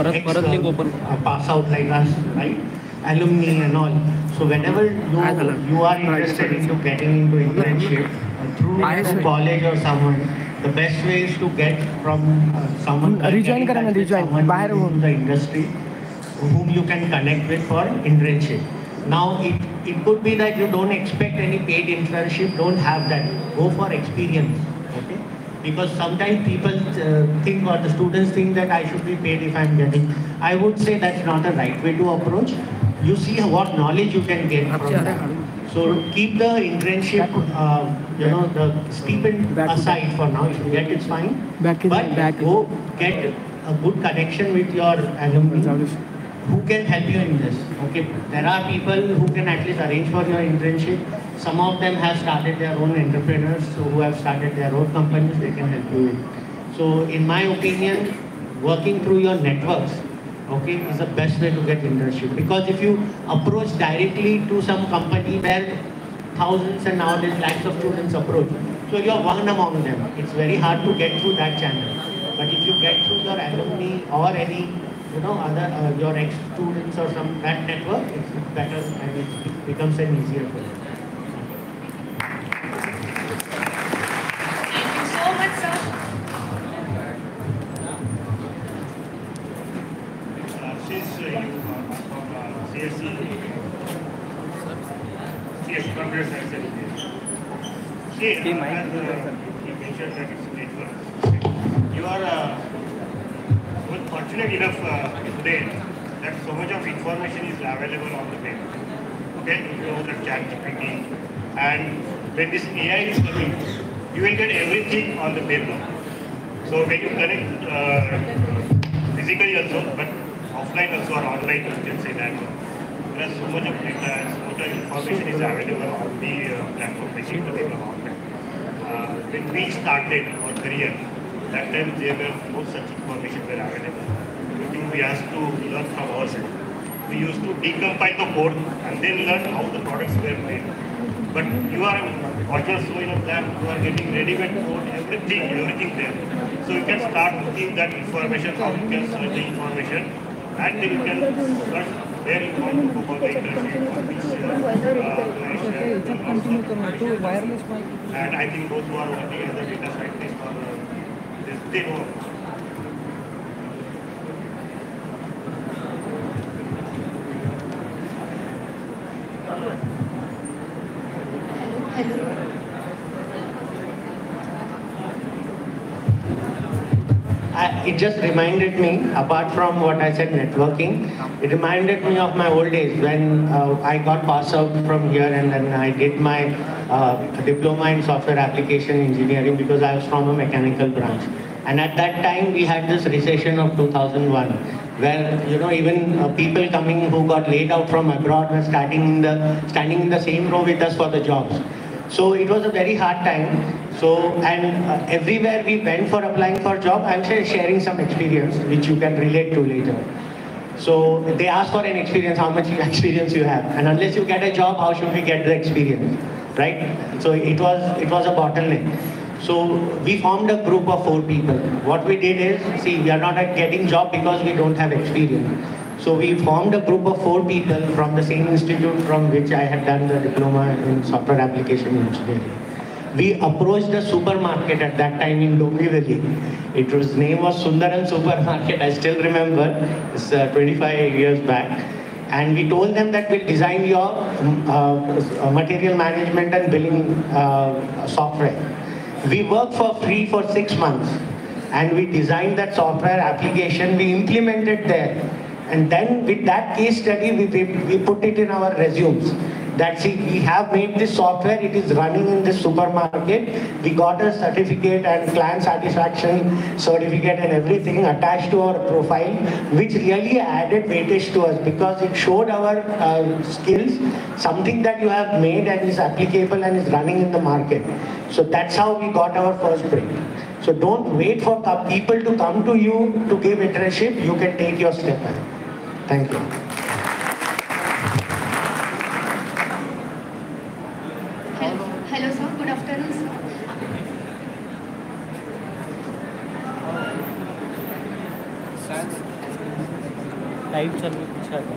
pass out like us, right? Alumni and all. So whenever you are interested into getting into internship through college or someone, the best way is to get from someone in the industry whom you can connect with for internship. Now, it could be that you don't expect any paid internship, don't have that. Go for experience, okay? Because sometimes people think, or the students think, that I should be paid if I'm getting. I would say that's not the right way to approach. You see what knowledge you can get from that. So keep the internship, the stipend aside for now. If you get, it's fine. But go get a good connection with your alumni who can help you in this. Okay, there are people who can at least arrange for your internship. Some of them have started their own entrepreneurs, so who have started their own companies, they can help you. So in my opinion, working through your networks, okay, is the best way to get internship. Because if you approach directly to some company where thousands and nowadays lakhs of students approach, so you're one among them. It's very hard to get through that channel. But if you get through your alumni or any other your ex-students or some that network, it's better and it becomes an easier for you. Thank you so much, sir. Since you are from CSC, Computer Science Education, as you mentioned that it's network. You are fortunate enough today that so much of information is available on the web. Okay, you know the ChatGPT, and when this AI is coming, you will get everything on the web now. So when you connect physically also, but offline also or online, you can say that there is so much of data and so much of information is available on the platform, basically online. When we started our career, that time there were no such information were available. We asked to learn from ourselves. We used to decompile the code and then learn how the products were made. But you are just so that you are getting ready-made code, everything there. So you can start looking that information, how you can search the information, and then you can search where you want to go for the internship, and I think those who are working as a data scientist they know. It just reminded me, apart from what I said, networking, it reminded me of my old days when I got passed out from here and then I did my diploma in software application engineering because I was from a mechanical branch. And at that time, we had this recession of 2001, where even people coming who got laid out from abroad were standing in the same row with us for the jobs. So it was a very hard time. So, and everywhere we went for applying for job, I'm sharing some experience which you can relate to later. So they ask for an experience, how much experience you have, and unless you get a job, how should we get the experience, right? So it was a bottleneck. So we formed a group of 4 people. What we did is, see, we are not getting job because we don't have experience. So we formed a group of 4 people from the same institute from which I had done the diploma in software application engineering. We approached the supermarket at that time in Dombivli. Its name was Sundaram Supermarket, I still remember. It's 25 years back. And we told them that we'll design your material management and billing software. We worked for free for 6 months. And we designed that software application, we implemented there. And then with that case study, we put it in our resumes. That see, we have made this software, it is running in this supermarket. We got a certificate and client satisfaction certificate and everything attached to our profile, which really added weightage to us because it showed our skills, something that you have made and is applicable and is running in the market. So that's how we got our first break. So don't wait for people to come to you to give internship, you can take your step ahead. Thank you. Hello sir, good afternoon sir. Live चालू है कुछ आता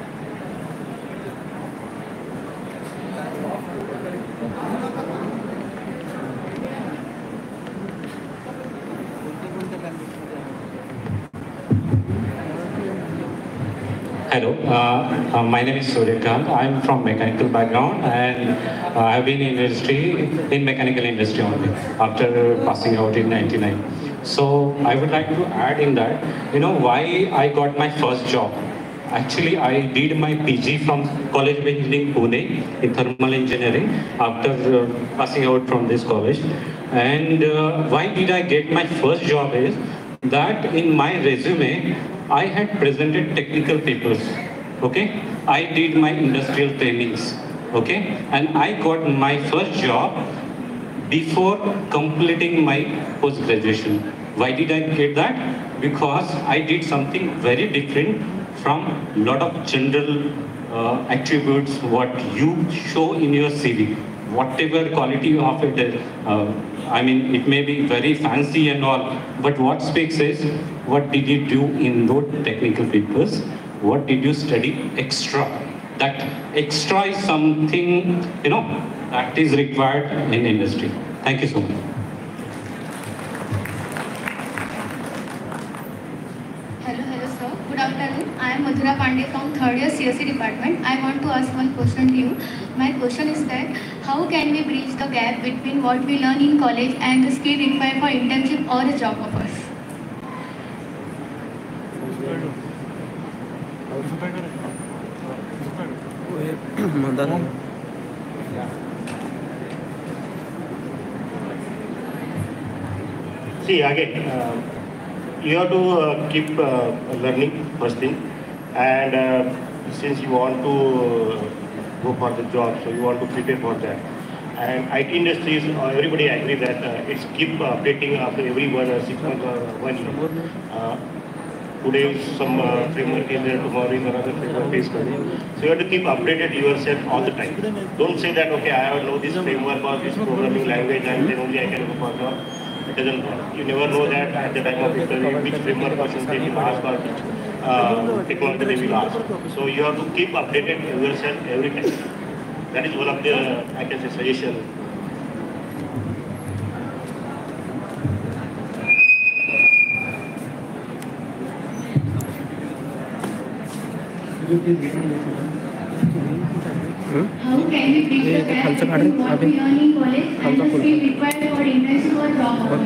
Hello, my name is Suryakant. I'm from mechanical background and I've been in industry, in mechanical industry only after passing out in 99. So I would like to add in that, why I got my first job. Actually, I did my PG from College of Engineering Pune in thermal engineering after passing out from this college. And why did I get my first job is that in my resume, I had presented technical papers, okay? I did my industrial trainings, okay? And I got my first job before completing my post-graduation. Why did I get that? Because I did something very different from lot of general attributes what you show in your CV. Whatever quality of it is, I mean, it may be very fancy and all, but what speaks is, what did you do in those technical papers? What did you study extra? That extra is something, that is required in industry. Thank you so much. Hello, sir. Good afternoon. I am Madhura Pandey from 3rd year CSE department. I want to ask one question to you. My question is that how can we bridge the gap between what we learn in college and the skill required for internship or a job offers? See, again, you have to keep learning first thing, and since you want to go for the job, so you want to prepare for that. And IT industries, everybody agree that it's keep updating after every 6 months or 1 year. Today is some framework is there, tomorrow is another framework is coming. So you have to keep updated yourself all the time. Don't say that, okay, I know this framework or this programming language and then only I can go for job. It doesn't work. You never know that at the time of interview which framework person they will ask or which technology they will ask. So you have to keep updated yourself every time. That is one of the, I can say, suggestions. How can we bridge the gap between what we learn in college and the skill required for internship or job offers?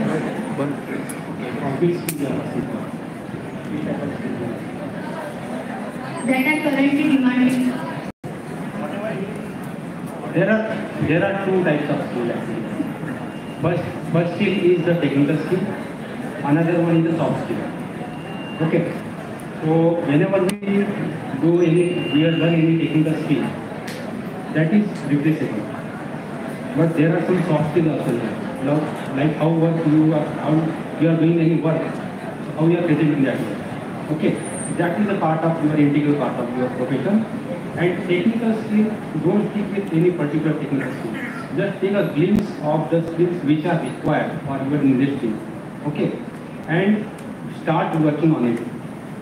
That are currently demanding. There are two types of skill actually. First skill is the technical skill. Another one is the soft skill. Okay. So whenever we are learn any technical skill, that is replaceable. But there are some soft skills also there. Like how you are doing any work, how you are presenting that work. Okay. That is a part of your integral part of your profession. And technical skill, don't stick with any particular technical skill. Just take a glimpse of the skills which are required for your industry. Okay. And start working on it.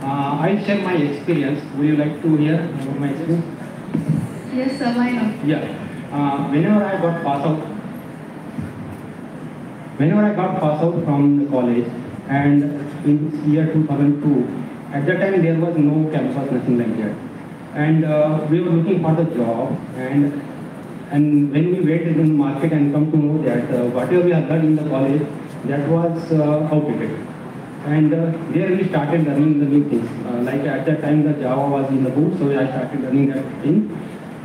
I'll share my experience. Would you like to hear about my experience? Yes, sir. Why not? Yeah. Whenever I got passed out from the college, and in year 2002, at that time there was no campus, nothing like that. And we were looking for the job, and when we went into the market and come to know that whatever we had learned in the college, that was outdated. And there we started learning the new things. Like at that time the Java was in the book, so I started learning that thing.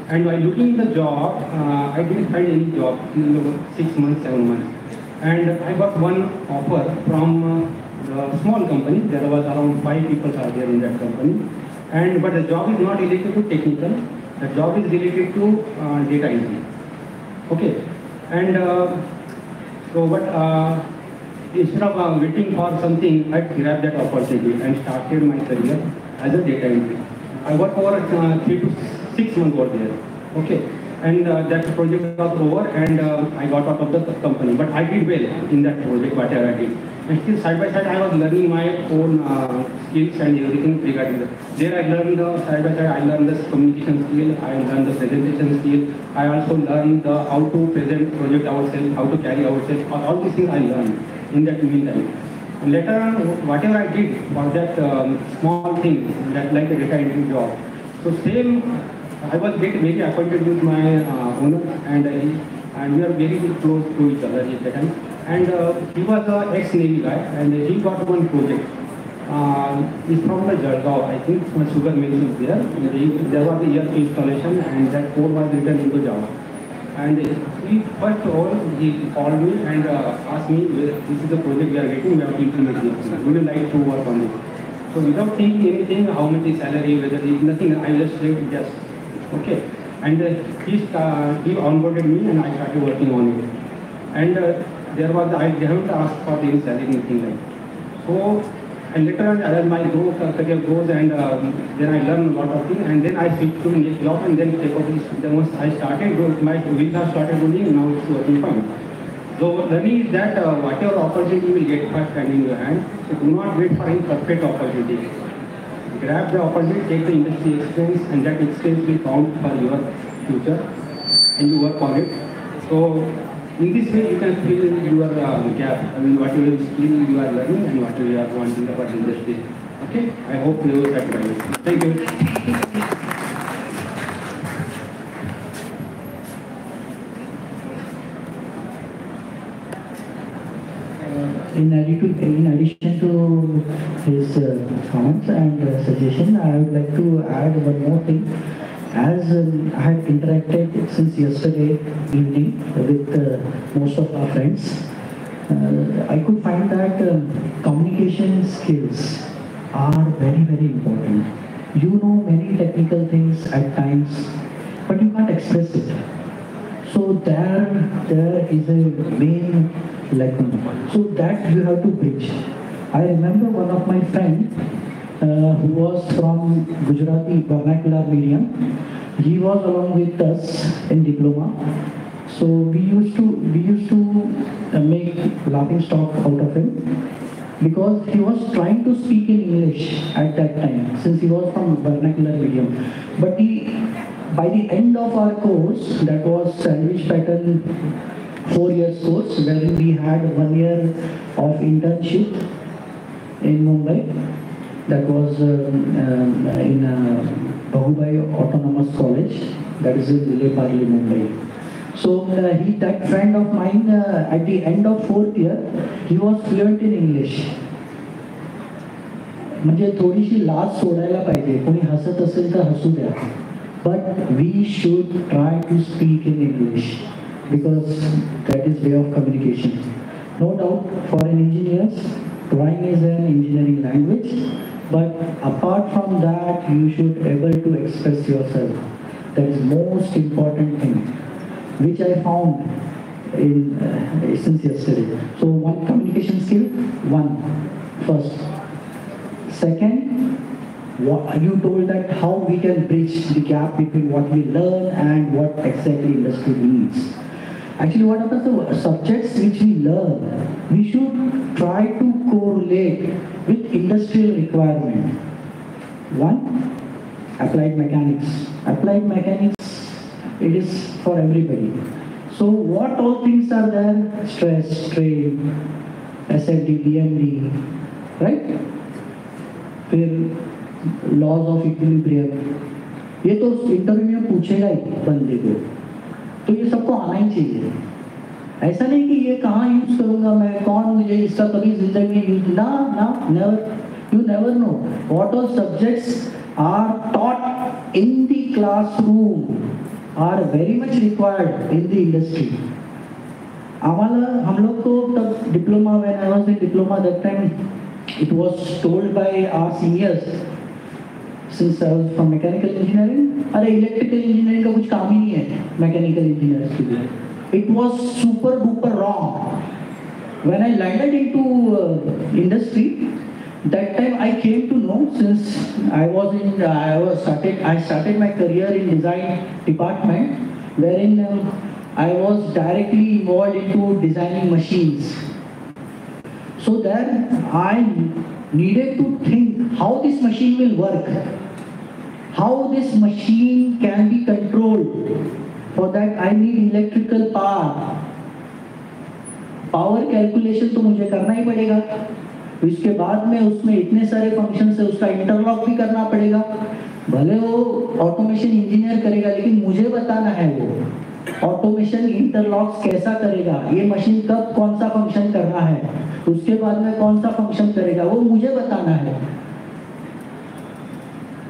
And while looking the job, I didn't find any job in 6 months, 7 months. And I got one offer from a small company. There was around 5 people are there in that company. But the job is not related to technical. The job is related to data entry. Okay. And instead of waiting for something, I grabbed that opportunity and started my career as a data entry. I worked for 3 to 6 months over there. Okay. And that project was over, and I got out of the company. But I did well in that project, whatever I did. And still side by side, I was learning my own skills and everything regarding that. There I learned side by side, I learned the communication skill, I learned the presentation skill. I also learned how to present project ourselves, how to carry ourselves. All these things I learned in that meantime. And later on, whatever I did was that small thing, that like a data entry job. So same, I was very acquainted with my owner, and we are very close to each other at that time. And he was an ex-Navy guy, and he got one project. He's from the Jalgaon, I think, my sugar mill is there. There was a ERP installation, and that code was written into Java. And he first of all, he called me and asked me, this is the project we are getting, we have to implement this. Would you like to work on it? So without thinking anything, how much is salary, whether it's nothing, I just said yes. Okay. And he onboarded me and I started working on it. And I haven't asked for any salary, anything like that. So, and later on, as my career goes, and then I learn a lot of things, and then I switch to next job, and then take up this. Then once I started, my wheels have started rolling, now it's working fine. So learning is that whatever opportunity you will get first hand in your hand, so do not wait for any perfect opportunity. Grab the opportunity, take the industry experience, and that experience will count for your future, and you work on it. So in this way, you can fill your gap. I mean, whatever skill you are learning and whatever you are wanting about the industry. Okay? I hope you will satisfy. Thank you. In addition to his comments and suggestion, I would like to add one more thing. As I have interacted since yesterday evening with most of our friends, I could find that communication skills are very, very important. You know many technical things at times, but you can't express it. So there is a main lesson. So that you have to bridge. I remember one of my friends who was from Gujarati vernacular medium. He was along with us in diploma. So we used to make laughing stock out of him because he was trying to speak in English at that time since he was from vernacular medium. But by the end of our course, that was sandwich pattern 4 years course, wherein we had 1 year of internship in Mumbai. That was in Bahubai Autonomous College, that is in Leparli, Mumbai. So that friend of mine, at the end of 4th year, he was fluent in English. म्हणजे थोडीशी लाज सोडायला पाहिजे, कोणी हसत असेल तर हसू द्या. But we should try to speak in English because that is way of communication. No doubt for an engineer, drawing is an engineering language. But apart from that, you should be able to express yourself. That is most important thing, which I found in since yesterday. So one communication skill, first. Second, you told that how we can bridge the gap between what we learn and what exactly industry needs. Actually, what happens, the subjects which we learn, we should try to correlate with industrial requirement. One, applied mechanics. Applied mechanics, it is for everybody. So what all things are there? Stress, strain, SFD, DMD, right? फिर laws of equilibrium. ये तो interview में पूछेगा ही बंदे को. तो ये सबको आना ही चाहिए. ऐसा नहीं कि ये कहाँ यूज करूँगा मैं, कौन मुझे इसका कभी जिंदगी में use never. You never know what all subjects are taught in the classroom are very much required in the industry. हम लोग को तब diploma, when I was in diploma that time, it was told by our seniors. Since I was from mechanical engineering, अरे electrical engineering का कुछ काम ही नहीं है mechanical engineers के लिए. It was super duper wrong. When I landed into industry, that time I came to know, since I started my career in design department. wherein I was directly involved into designing machines. So then I needed to think how this machine will work, how this machine can be controlled. For that I need electrical power. Power calculation तो मुझे करना ही पड़ेगा, इसके बाद में उसमें इतने सारे फंक्शन है, उसका इंटरलॉक भी करना पड़ेगा। भले वो ऑटोमेशन इंजीनियर करेगा, लेकिन मुझे बताना है वो ऑटोमेशन इंटरलॉक्स कैसा करेगा, ये मशीन कब कौन सा फंक्शन करना है, उसके बाद में कौन सा फंक्शन करेगा, वो मुझे बताना है।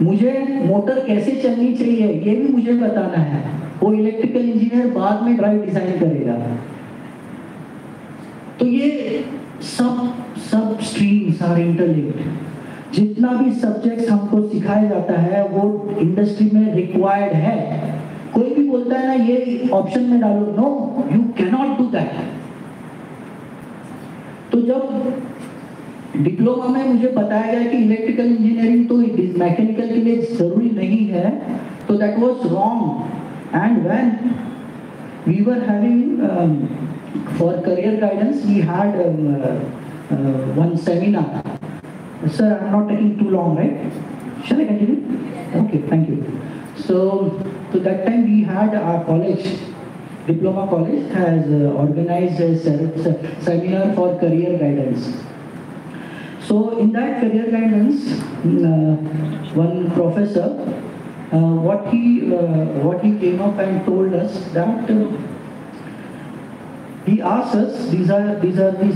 मुझे मोटर कैसे चलनी चाहिए ये भी मुझे बताना है, वो इलेक्ट्रिकल इंजीनियर बाद में ड्राइव डिजाइन करेगा। तो ये सब स्ट्रीम्स आर इंटरलिंक्ड। जितना भी सब्जेक्ट हमको सिखाया जाता है वो इंडस्ट्री में रिक्वायर्ड है। कोई भी बोलता है ना ये ऑप्शन में डालो, no you can not do that. तो जब डिप्लोमा में मुझे बताया गया कि इलेक्ट्रिकल इंजीनियरिंग तो मैकेनिकल के लिए जरूरी नहीं है, तो that was wrong. And when we were having for career guidance, we had one seminar. Sir, I'm not taking too long, right? Shall I continue? Okay, thank you. So that time we had our college, diploma college has organized a seminar for career guidance. So in that career guidance, one professor, what he came up and told us that he asked us, these are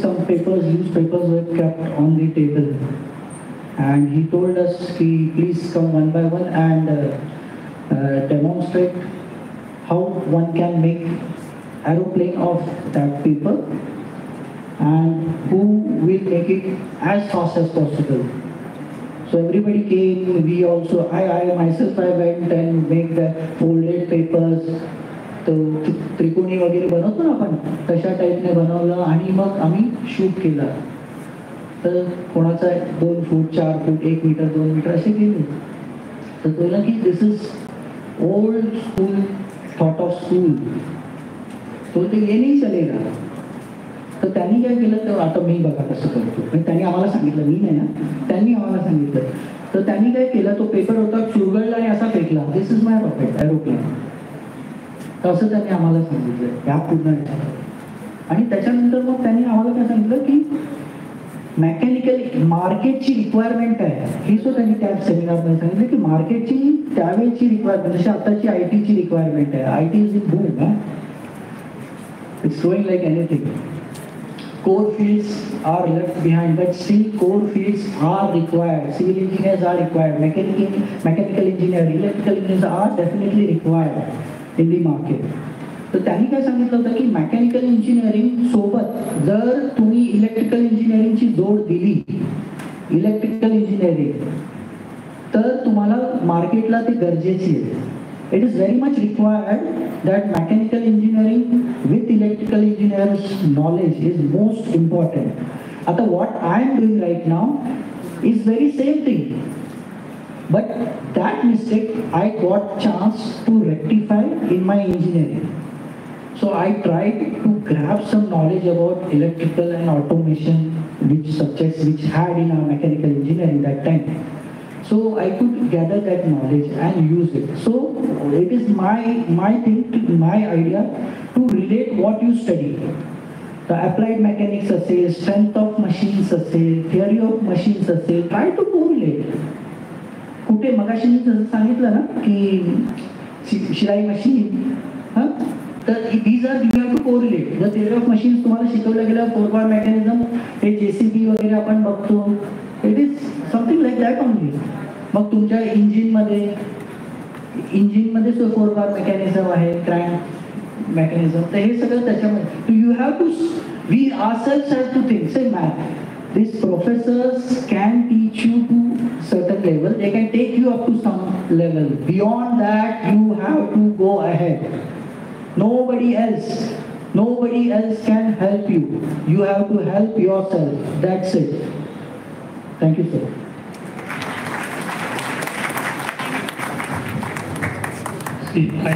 some papers, newspapers were kept on the table, and he told us, please come one by one and demonstrate how one can make aeroplane of that paper and who will make it as fast as possible. So everybody came, we also, I myself, I went and make the folded papers. तो त्रिकोणी वगैरे बनवतो ना आपण, तशा टाईपने बनवलं आणि मग आम्ही शूट केला। तर कोणाचा 2 फूट 4 फूट 1 मीटर 2 मीटर असे केले। तर तो बोला की this is old school thought of school, तो ते ये नाही चलेगा। तर त्यांनी काय केलं, तर आता मी बघा कसं करतो, म्हणजे त्यांनी आम्हाला सांगितलं, मी नाही ना, त्यांनी आम्हाला सांगितलं। तर त्यांनी काय केलं, तो पेपर होता चुरगळला आणि असा फेकला, this is my rocket aeroplane, असं त्यांनी आम्हाला सांगितलं या पूर्ण। आणि त्याच्यानंतर मग त्यांनी आम्हाला काय सांगितलं की मेकॅनिकल मार्केटची रिक्वायरमेंट आहे, ही सुद्धा त्यांनी त्या सेमिनारमध्ये सांगितलं की मार्केटची त्यावेळेची रिक्वायरमेंट, जशी आताची आयटीची रिक्वायरमेंट आहे, IT is in boom, it's growing like anything. Core fields are left behind, but still core fields are required. Civil engineers are required, mechanical engineers, electrical engineers are definitely required in the market. तर त्यांनी काय सांगितलं होतं की mechanical engineering सोबत जर तुम्ही electrical इंजिनिअरिंगची जोड दिली, इलेक्ट्रिकल इंजिनिअरिंग, तर तुम्हाला मार्केटला ते गरजेची आहे। It is very much required that mechanical engineering with electrical engineers knowledge is most important. आता what I am doing right now is very same thing, but that mistake I got chance to rectify in my engineering. So I tried to grab some knowledge about electrical and automation, which subjects which had in our mechanical engineering that time. So I could gather that knowledge and use it. So it is my thing, my idea to relate what you study. The applied mechanics असेल, strength of machines असेल, theory of machines असेल, try to correlate. कुठे मगाशी मी जसं सांगितलं ना की Shillai machine, तर these are you have to correlate. The theory of machines तुम्हाला शिकवलं गेलं, 4 bar mechanism, हे JCB वगैरे आपण बघतो, it is something like that only. मग तुमच्या इंजिनमध्ये 4 बार मेकॅनिझम आहे, क्रँक मेकॅनिझम, तर हे सगळं त्याच्यामध्ये you have to, we ourselves have to think, say man, these professors can teach you to certain level, they can take you up to some level, beyond that you have to go ahead. Nobody else can help you, you have to help yourself, that's it. Thank you sir. Hi,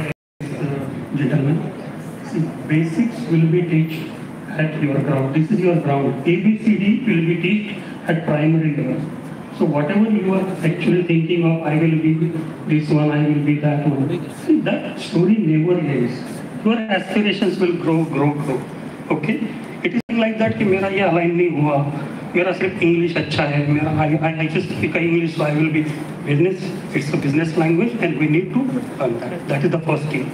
basics will be taught at your ground. This is your ground. ABCD will be taught at primary level. So whatever you are actually thinking of, I will be this one, I will be that one. See, that story never ends. Your aspirations will grow. Okay? It is like that कि मेरा ये align नहीं हुआ, मेरा सिर्फ English अच्छा है, मेरा I just speak English, so I will be business. It's a business language, and we need to learn that. That is the first thing.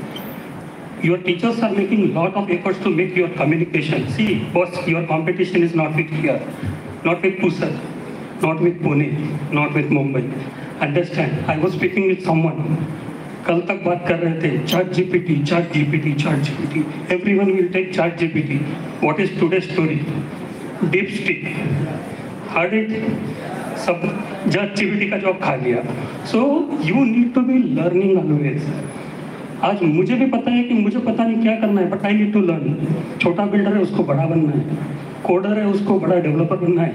Your teachers are making a lot of efforts to make your communication. See, boss, your competition is not with here, not with Pusat, not with Pune, not with Mumbai. Understand? I was speaking with someone. कल तक बात कर रहे थे chat GPT everyone will take chat GPT what is today story deep stick hard it सब chat GPT का job खा लिया so you need to be learning always आज मुझे भी पता है कि मुझे पता नहीं क्या करना है but I need to learn छोटा बिल्डर है उसको बड़ा बनना है कोडर है उसको बड़ा डेवलपर बनना है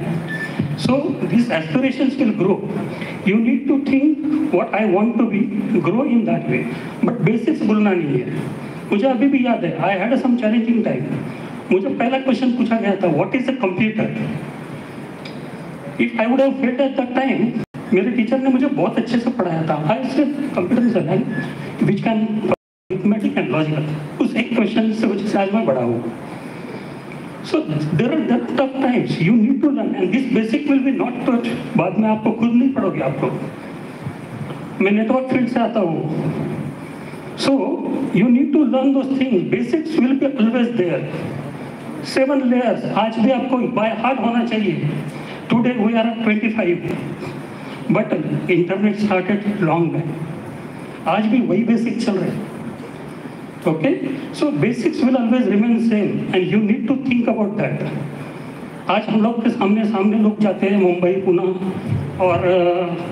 so these aspirations will grow you need to think what I want to be grow in that way but basics भूलना नहीं है मुझे अभी भी याद है I had some challenging time मुझे पहला क्वेश्चन पूछा गया था what is a computer if I would have failed at that time मेरे टीचर ने मुझे बहुत अच्छे से पढ़ाया था I said computer is a language which can arithmetic and logical उस एक क्वेश्चन से वजह से आज मैं बड़ा हूँ So there are tough times. You need to learn, and this basic will be not taught. बाद में आपको खुद नहीं पढ़ोगे आपको. मैं नेटवर्क फील्ड से आता हूँ. So you need to learn those things. Basics will be always there. 7 layers. आज भी आपको by heart होना चाहिए. Today we are at 25, but internet started long back. आज भी वही basic चल रहे हैं. Okay, so basics will always remain same, and you need to think about that. आज हम लोग के सामने लोग जाते हैं मुंबई, पुणे और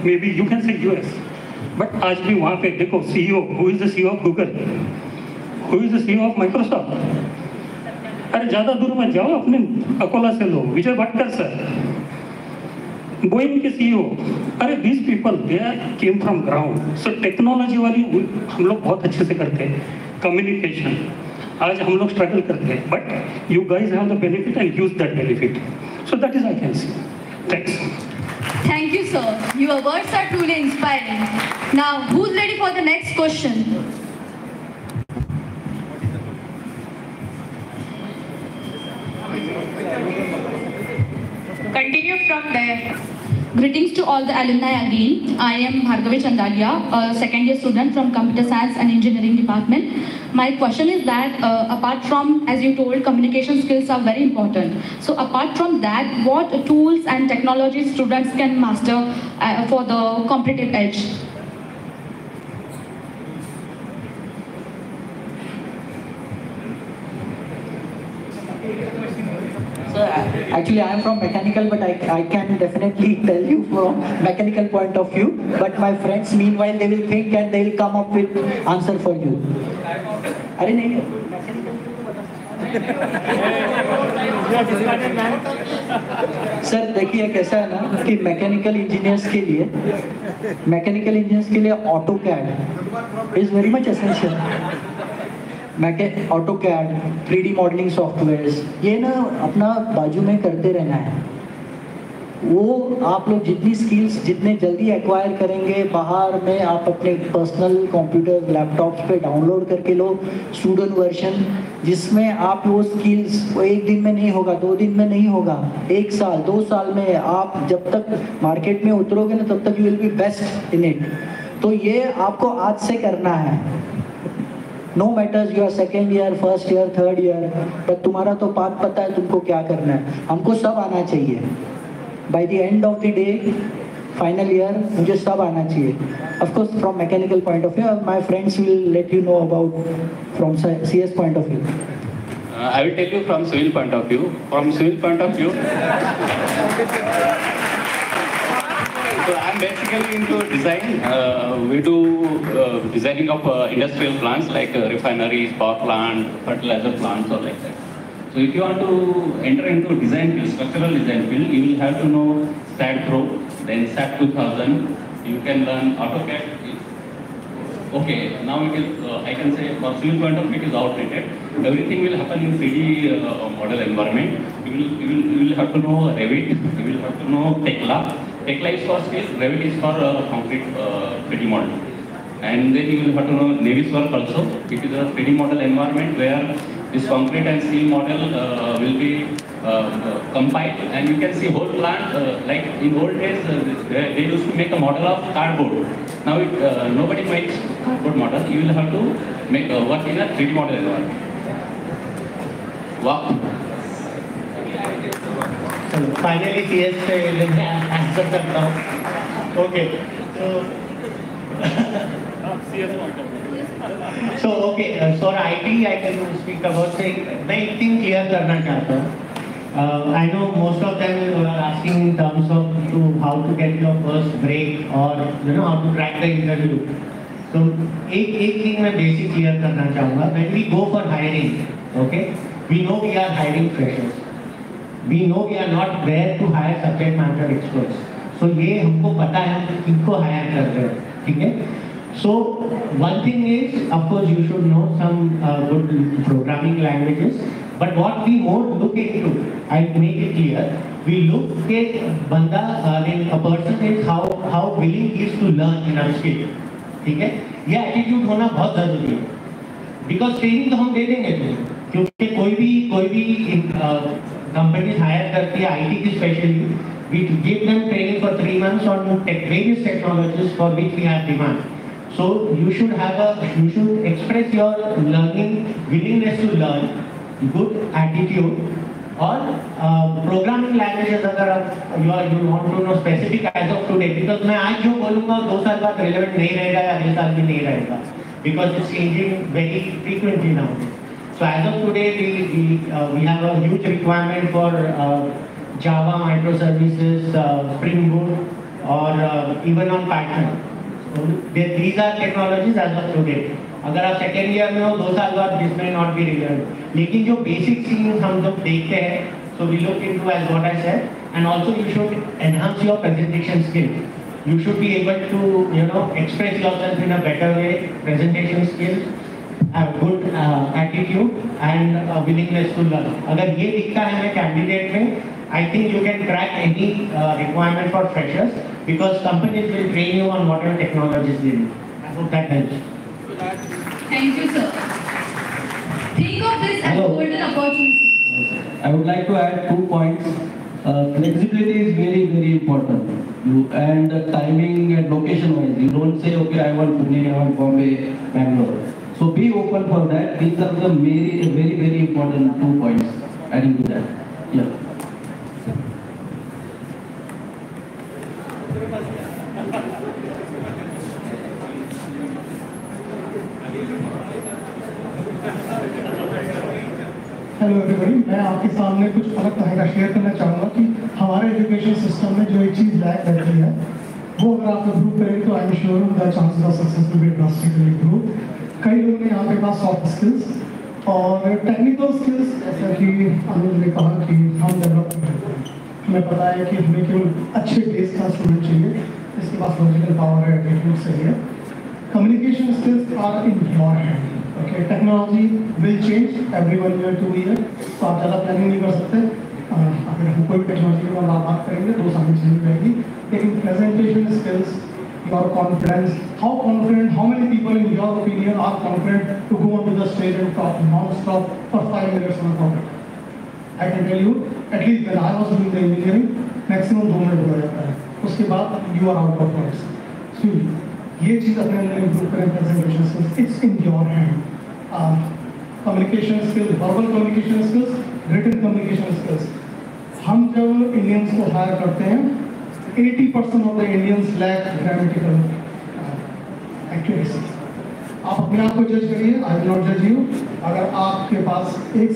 maybe you can say US, but आज भी वहाँ पे देखो CEO, who is the CEO of Google, who is the CEO of Microsoft. अरे ज़्यादा दूर मत जाओ अपने अकोला से लो विजय भटकर सर बोइंग के CEO अरे these people they came from ground so technology वाली हम लोग बहुत अच्छे से करते हैं कम्युनिकेशन आज हम लोग स्ट्रगल करते हैं but you guys have the benefit and use that benefit so that is I can see thanks Thank you, sir. Your words are truly inspiring. Now, who's ready for the next question? Continue from there. Greetings to all the alumni again. I am Bhargavi Chandalia, a second year student from Computer Science and Engineering Department. My question is that apart from, as you told, communication skills are very important. So apart from that, what tools and technologies students can master for the competitive edge? So actually I am from mechanical, but I can definitely tell you from mechanical point of view. But my friends meanwhile they will think and they will come up with answer for you. अरे नहीं sir देखिए कैसा है ना कि mechanical engineers के लिए AutoCAD is very much essential AutoCAD 3D modelling softwares ये ना अपना बाजू में करते रहना है वो आप लोग जितनी स्किल्स जितने जल्दी एक्वायर करेंगे बाहर में आप अपने पर्सनल कंप्यूटर लैपटॉप्स पे डाउनलोड करके लो स्टूडेंट वर्जन जिसमें आप वो स्किल्स एक दिन में नहीं होगा 2 दिन में नहीं होगा 1 साल 2 साल में आप जब तक मार्केट में उतरोगे ना तब तक you will be best in it तो ये आपको आज से करना है no matters your second year first year third year but तुम्हारा तो बात पता है तुमको क्या करना है हमको सब आना चाहिए by the end of the day final year मुझे सब आना चाहिए of course from mechanical point of view my friends will let you know about from CS point of view I will tell you from civil point of view. From civil point of view, so I'm basically into design. We do designing of industrial plants like refineries, power plant, fertilizer plants, or like that. So if you want to enter into design field, structural design field, you will have to know STAAD Pro, then SAP 2000. You can learn AutoCAD. okay, now it is, I can say, for civil point of view, it is outdated. Everything will happen in 3D model environment. You will have to know Revit, you will have to know Tekla. Tekla is for steel, Revit is for concrete 3D model. And then you will have to know Naviswork also. It is a 3D model environment where this concrete and steel model will be compiled, and you can see whole plant. Like in old days, they used to make a model of cardboard. Now nobody makes cardboard model. You will have to make work in a 3D model environment. Wow. So finally, CS will answer that now. Okay. So okay, so IT I can speak about saying मैं एक thing clear करना चाहता हूँ. I know most of them are asking in terms of how to get your first break or how to crack the interview. So एक thing मैं basic clear करना चाहूँगा. When we go for hiring, okay, we know we are hiring freshers. We know we are not there to hire subject matter experts. So ये हमको पता है हम किनको hire कर रहे हैं, ठीक है? So one thing is, of course, you should know some good programming languages. But what we more look into, I'll make it clear. We look at banda, a person is how willing he is to learn in a skill. ठीक है? ये attitude होना बहुत जरूरी है. Because training तो हम दे देंगे तुम्हें, क्योंकि कोई भी companies hire करती है IT की specially. We give them training for 3 months on various technologies for which we have demand. So you should express your willingness to learn, good attitude, or programming languages अगर you want to know specific as of today, because मैं आज जो बोलूँगा 2 साल बाद relevant नहीं रहेगा या अगले साल भी नहीं रहेगा, because it's changing very frequently now. So as of today we have a huge requirement for Java microservices, Spring Boot, or even on Python. These are technologies as of today. अगर आप सेकेंड ईयर में हो 2 साल बाद this may not be relevant. लेकिन जो basic things हम जब देखते हैं, so we look into as what I said, and also you should enhance your presentation skills. You should be able to express yourself in a better way. Presentation skills, have good attitude and willingness to learn. अगर ये दिखता है हमें candidate में, I think you can crack any requirement for freshers, because companies will train you on whatever technologies they need. I hope that helps. Thank you, sir. Think of this as a golden opportunity. I would like to add 2 points. Flexibility is very, very important. And timing and location wise. You don't say, okay, I want Pune, I want Bombay, Bangalore. So be open for that. These are the very, very, very important 2 points. Adding to that. Yeah. Hello everybody, मैं आपके सामने कुछ अलग तरह का share करना चाहूँगा कि हमारे एजुकेशन सिस्टम में जो एक चीज़ लैक रहती है वो अगर आप इम्प्रूव करें तो आई am sure the chances of success will be drastically improve. कई लोग हैं यहाँ पे पास सॉफ्ट स्किल्स और टेक्निकल स्किल्स, जैसा कि अनुज ने कहा कि हम डेवलप हमें पता है कि हमें केवल अच्छे बेस का स्टूडेंट चाहिए, इसके पास लॉजिकल पावर है, एटीट्यूड सही है. Communication skills are in your hand. Okay, technology will change every 1 year, 2 year. तो आप ज़्यादा प्लानिंग नहीं कर सकते. अगर हम कोई टेक्नोलॉजी की बात करेंगे 2 साल में चेंज रहेगी. लेकिन presentation skills, your confidence, how confident, how many people in your opinion are confident to go onto the stage and talk non-stop for 5 minutes on a topic? I can tell you, at least when I was doing the engineering, maximum 2 minute हो जाता है. उसके बाद you are out of words. So ये चीज़ अपने अंदर improve करें. Presentation skills, it's in your hand. Communication skills, verbal communication skills, written communication skills. हम जब इंडियंस को हायर करते हैं 80% of the Indians lack grammatical accuracy. आप अपने आप को जज करिए, आई विल नॉट जज यू. अगर आपके पास एक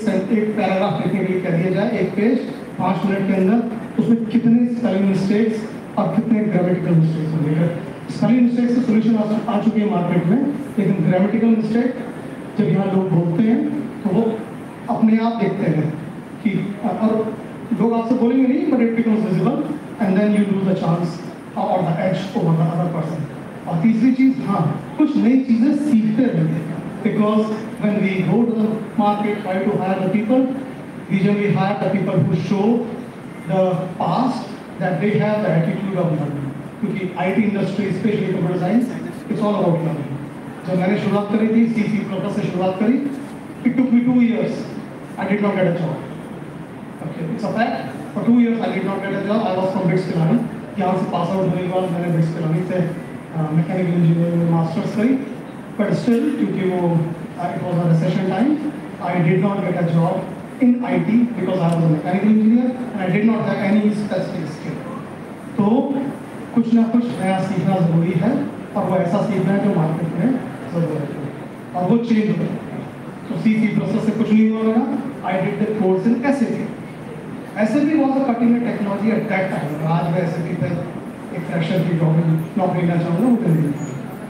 पैराग्राफ लिखने के लिए कह दिया जाए, एक पेज 5 मिनट के अंदर, उसमें कितने स्पेलिंग मिस्टेक्स और कितने ग्रामेटिकल मिस्टेक्स होंगे. स्पेलिंग मिस्टेक्स की सोल्यूशन आ चुकी है मार्केट में, लेकिन ग्रामेटिकल मिस्टेक जब यहाँ लोग बोलते हैं तो वो अपने आप देखते हैं कि, और लोग आपसे बोलेंगे नहीं, but it becomes visible and then you lose the chance or the edge over the other person. और तीसरी चीज, हाँ, कुछ नई चीजें सीखते रहेंगे, because when we go to the market, try to hire the people, we generally hire the people who show the past that they have the attitude of learning, क्योंकि IT industry specially computer science it's all about learning. जब मैंने शुरुआत करी थी C++ से शुरुआत करी, it took me 2 years, I did not get a job. Okay, it's a fact. For 2 years I did not get a job. I was from BNCOE. यहाँ से पास आउट होने के बाद मैंने BNCOE से मैकेनिकल इंजीनियरिंग में masters करी, but still क्योंकि वो it was a recession time, I did not get a job in IT because I was a mechanical engineer and I did not have any specific skill. तो कुछ ना कुछ नया सीखना जरूरी है, और वो ऐसा सीखना है जो मार्केट में जरूरत है, और वो चेंज हो रहा है। तो C++ से कुछ नहीं होगा। I did the course in SAP. SAP was a cutting edge technology at that time. आज मैं SAP पे एक फ्रेशर की नौकरी लेना चाहूँगा, वो कर नहीं,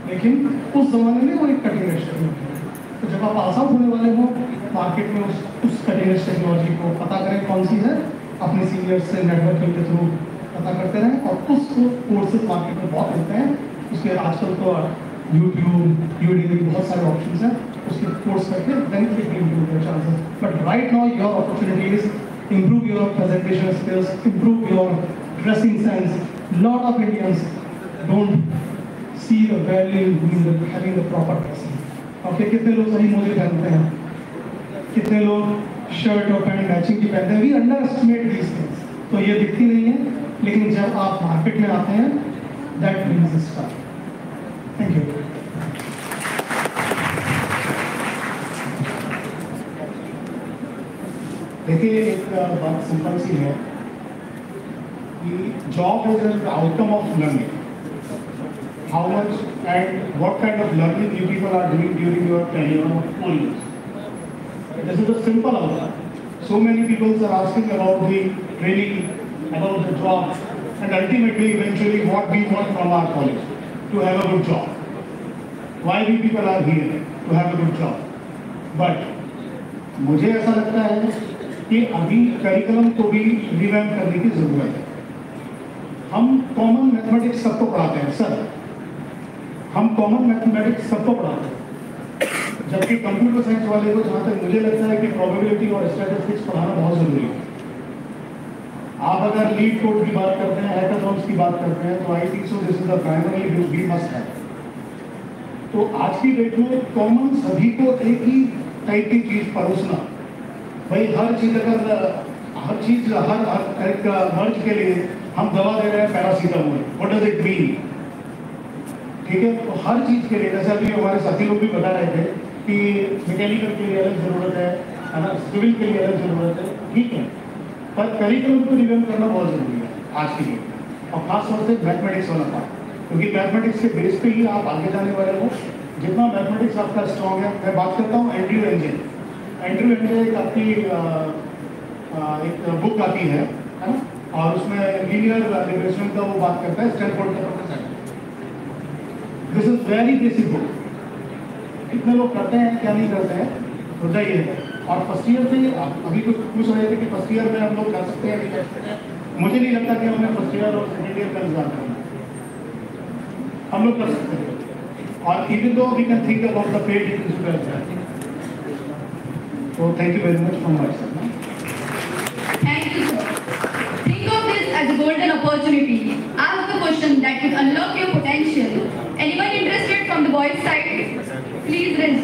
लेकिन उस जमाने में वो एक कटिंग एज टेक्नोलॉजी है। तो जब आप पास आउट होने वाले हो मार्केट में, उस कटिंग एज टेक्नोलॉजी को पता करें कौन सी है, अपने सीनियर्स से नेटवर्किंग के थ्रू पता करते रहें, और उस कोर्सेज मार्केट में बहुत मिलते हैं। उसके आजकल तो यूट्यूब, यूडीमी, बहुत सारे ऑप्शंस हैं, उसके कोर्स करके benefit improve your chances. But right now your opportunity is improve your presentation skills, improve your dressing sense. Lot of Indians don't see the value in having the proper dressing. Okay, कितने लोग सही मोजे पहनते हैं, कितने लोग shirt और pant matching की पहनते हैं, we underestimate these things. तो ये दिखती नहीं है, लेकिन जब आप मार्केट में आते हैं, that brings the stuff. Thank you. देखिए, एक बात सिंपल सी है कि job is an outcome of learning. How much and what kind of learning you people are doing during your tenure of 4 years? This is a simple outcome. So many people are asking about the training, about the job, and ultimately, eventually, what we want from our college, to have a good job. Why we people are here? To have a good job. But मुझे ऐसा लगता है कि अभी curriculum को भी revamp करने की जरूरत है. हम कॉमन मैथमेटिक्स सबको पढ़ाते हैं सर, हम कॉमन मैथमेटिक्स सबको पढ़ाते हैं, जबकि कंप्यूटर साइंस वाले को जहाँ तक मुझे लगता है कि प्रोबेबिलिटी और स्टैटिस्टिक्स पढ़ाना बहुत जरूरी है. आप अगर लीड कोड की बात करते हैं, हैकाथॉन्स की बात करते हैं, तो I think so this is the primary we must have. तो आज की डेट में कॉमन सभी को एक ही टाइप की चीज परोसना, भाई हर चीज हर एक मर्ज के लिए हम दवा दे रहे हैं paracetamol, what does it mean? ठीक है, तो हर चीज के लिए, जैसे अभी हमारे साथी लोग भी बता रहे थे कि मैकेनिकल के लिए अलग जरूरत है ना, सिविल के लिए अलग जरूरत है, ठीक है, पर करिकुलम को रिवैम्प करना बहुत जरूरी है आज की डेट में, और खासतौर से मैथमेटिक्स वाला पार्ट, क्योंकि मैथमेटिक्स के बेस पे ही आप आगे जाने वाले हो. जितना मैथमेटिक्स आपका स्ट्रॉन्ग है, मैं बात करता हूँ एंड्रयू एंजन. एंड्रयू एंजन एक आपकी एक बुक आती है ना, और उसमें लीनियर रिग्रेशन का वो बात करता है, स्टैनफोर्ड का professor. This is very basic book. कितने लोग करते हैं, क्या नहीं करते हैं, मुद्दा ये है. और फर्स्ट ईयर से अभी कुछ पूछ रहे थे कि फर्स्ट ईयर में हम लोग कर सकते हैं, नहीं कर सकते हैं. मुझे नहीं लगता कि हमें फर्स्ट ईयर और सेकेंड ईयर का इंतजार करना है. हम लोग कर सकते हैं, और even though we can think about the paid institute. So thank you very much from my side. Thank you, sir. Think of this as a golden opportunity. Ask the question that will unlock your potential. Anyone interested from the boys' side? Please raise.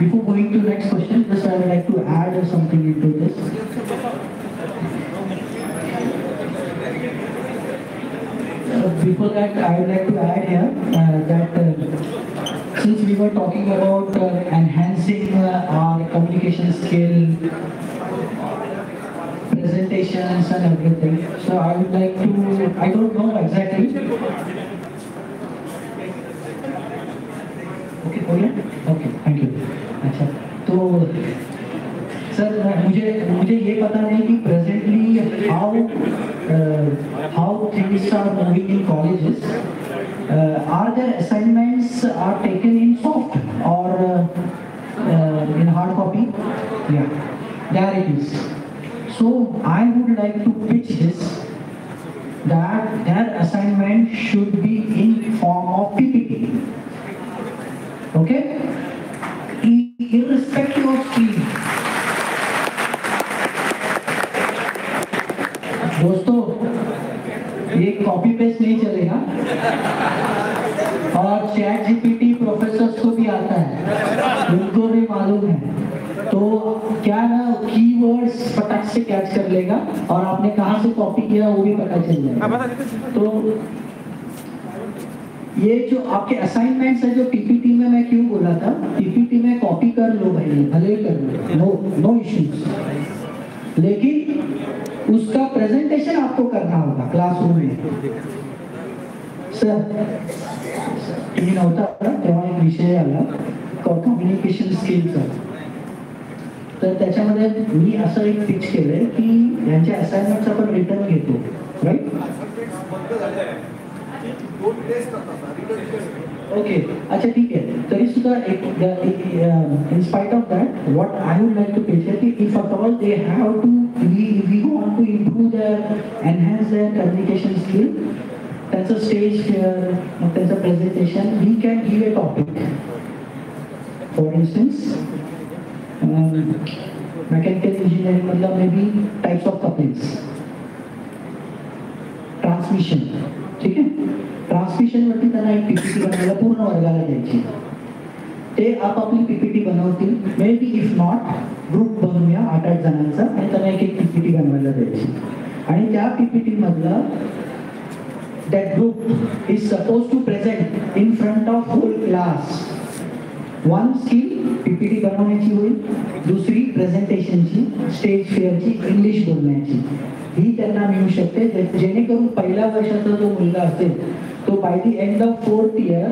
Before going to next question, just I would like to add something into this. Before that, I would like to add here that since we were talking about enhancing our communication skill, presentations and everything, so I would like to, I don't know exactly. Okay, हो गया? Okay, thank you. अच्छा, तो sir मुझे ये पता नहीं कि presently how things are moving in colleges. Are their assignments are taken in soft or in hard copy? Yeah, there it is. So I would like to pitch this that their assignment should be in form of PPT. Okay? Irrespective of stream. दोस्तों, ये copy paste नहीं चलेगा और chat GPT professors को भी आता है, उनको भी मालूम है। तो क्या ना कीवर्ड्स फटाक से कैच कर लेगा और आपने कहाँ से कॉपी किया वो भी पता चल जाएगा। तो ये जो आपके असाइनमेंट्स है जो पीपीटी में मैं क्यों बोला था, पीपीटी में कॉपी कर लो भाई, भले कर लो, नो इश्यूज, लेकिन उसका प्रेजेंटेशन आपको करना होगा क्लासरूम में। सर तुम्ही नव्हता तेव्हा एक विषय आला कम्युनिकेशन स्किलचा, तर त्याच्यामध्ये मी असं एक पिच केलंय की यांच्या असाइनमेंट्स आपण रिटर्न घेतो, राईट? ओके, अच्छा ठीक आहे. तरी सुद्धा in spite of that, what I would like to pitch is if at all they have to, we want to improve enhance their communication skill, that's a stage fear, that's a presentation, we can give a topic. For instance, mechanical engineering मतलब maybe types of couplings, transmission, ठीक है? Transmission वरती त्यांना एक PPT बनवायला पूर्ण वर्गाला द्यायची. ते आपापली पीपीटी बनवतील, may be if not group बनवूया 8-8 जणांचा आणि त्यांना एक पीपीटी बनवायला द्यायची. आणि त्या पीपीटी मधला that group is supposed to present in front of whole class. One skill PPT बनवण्याची होईल, दुसरी प्रेझेंटेशनची, स्टेज फेअरची, इंग्लिश बोलण्याची, ही त्यांना मिळू शकते. जेणेकरून पहिल्या वर्षाचा जो मुलगा असेल तो by the end of 4th year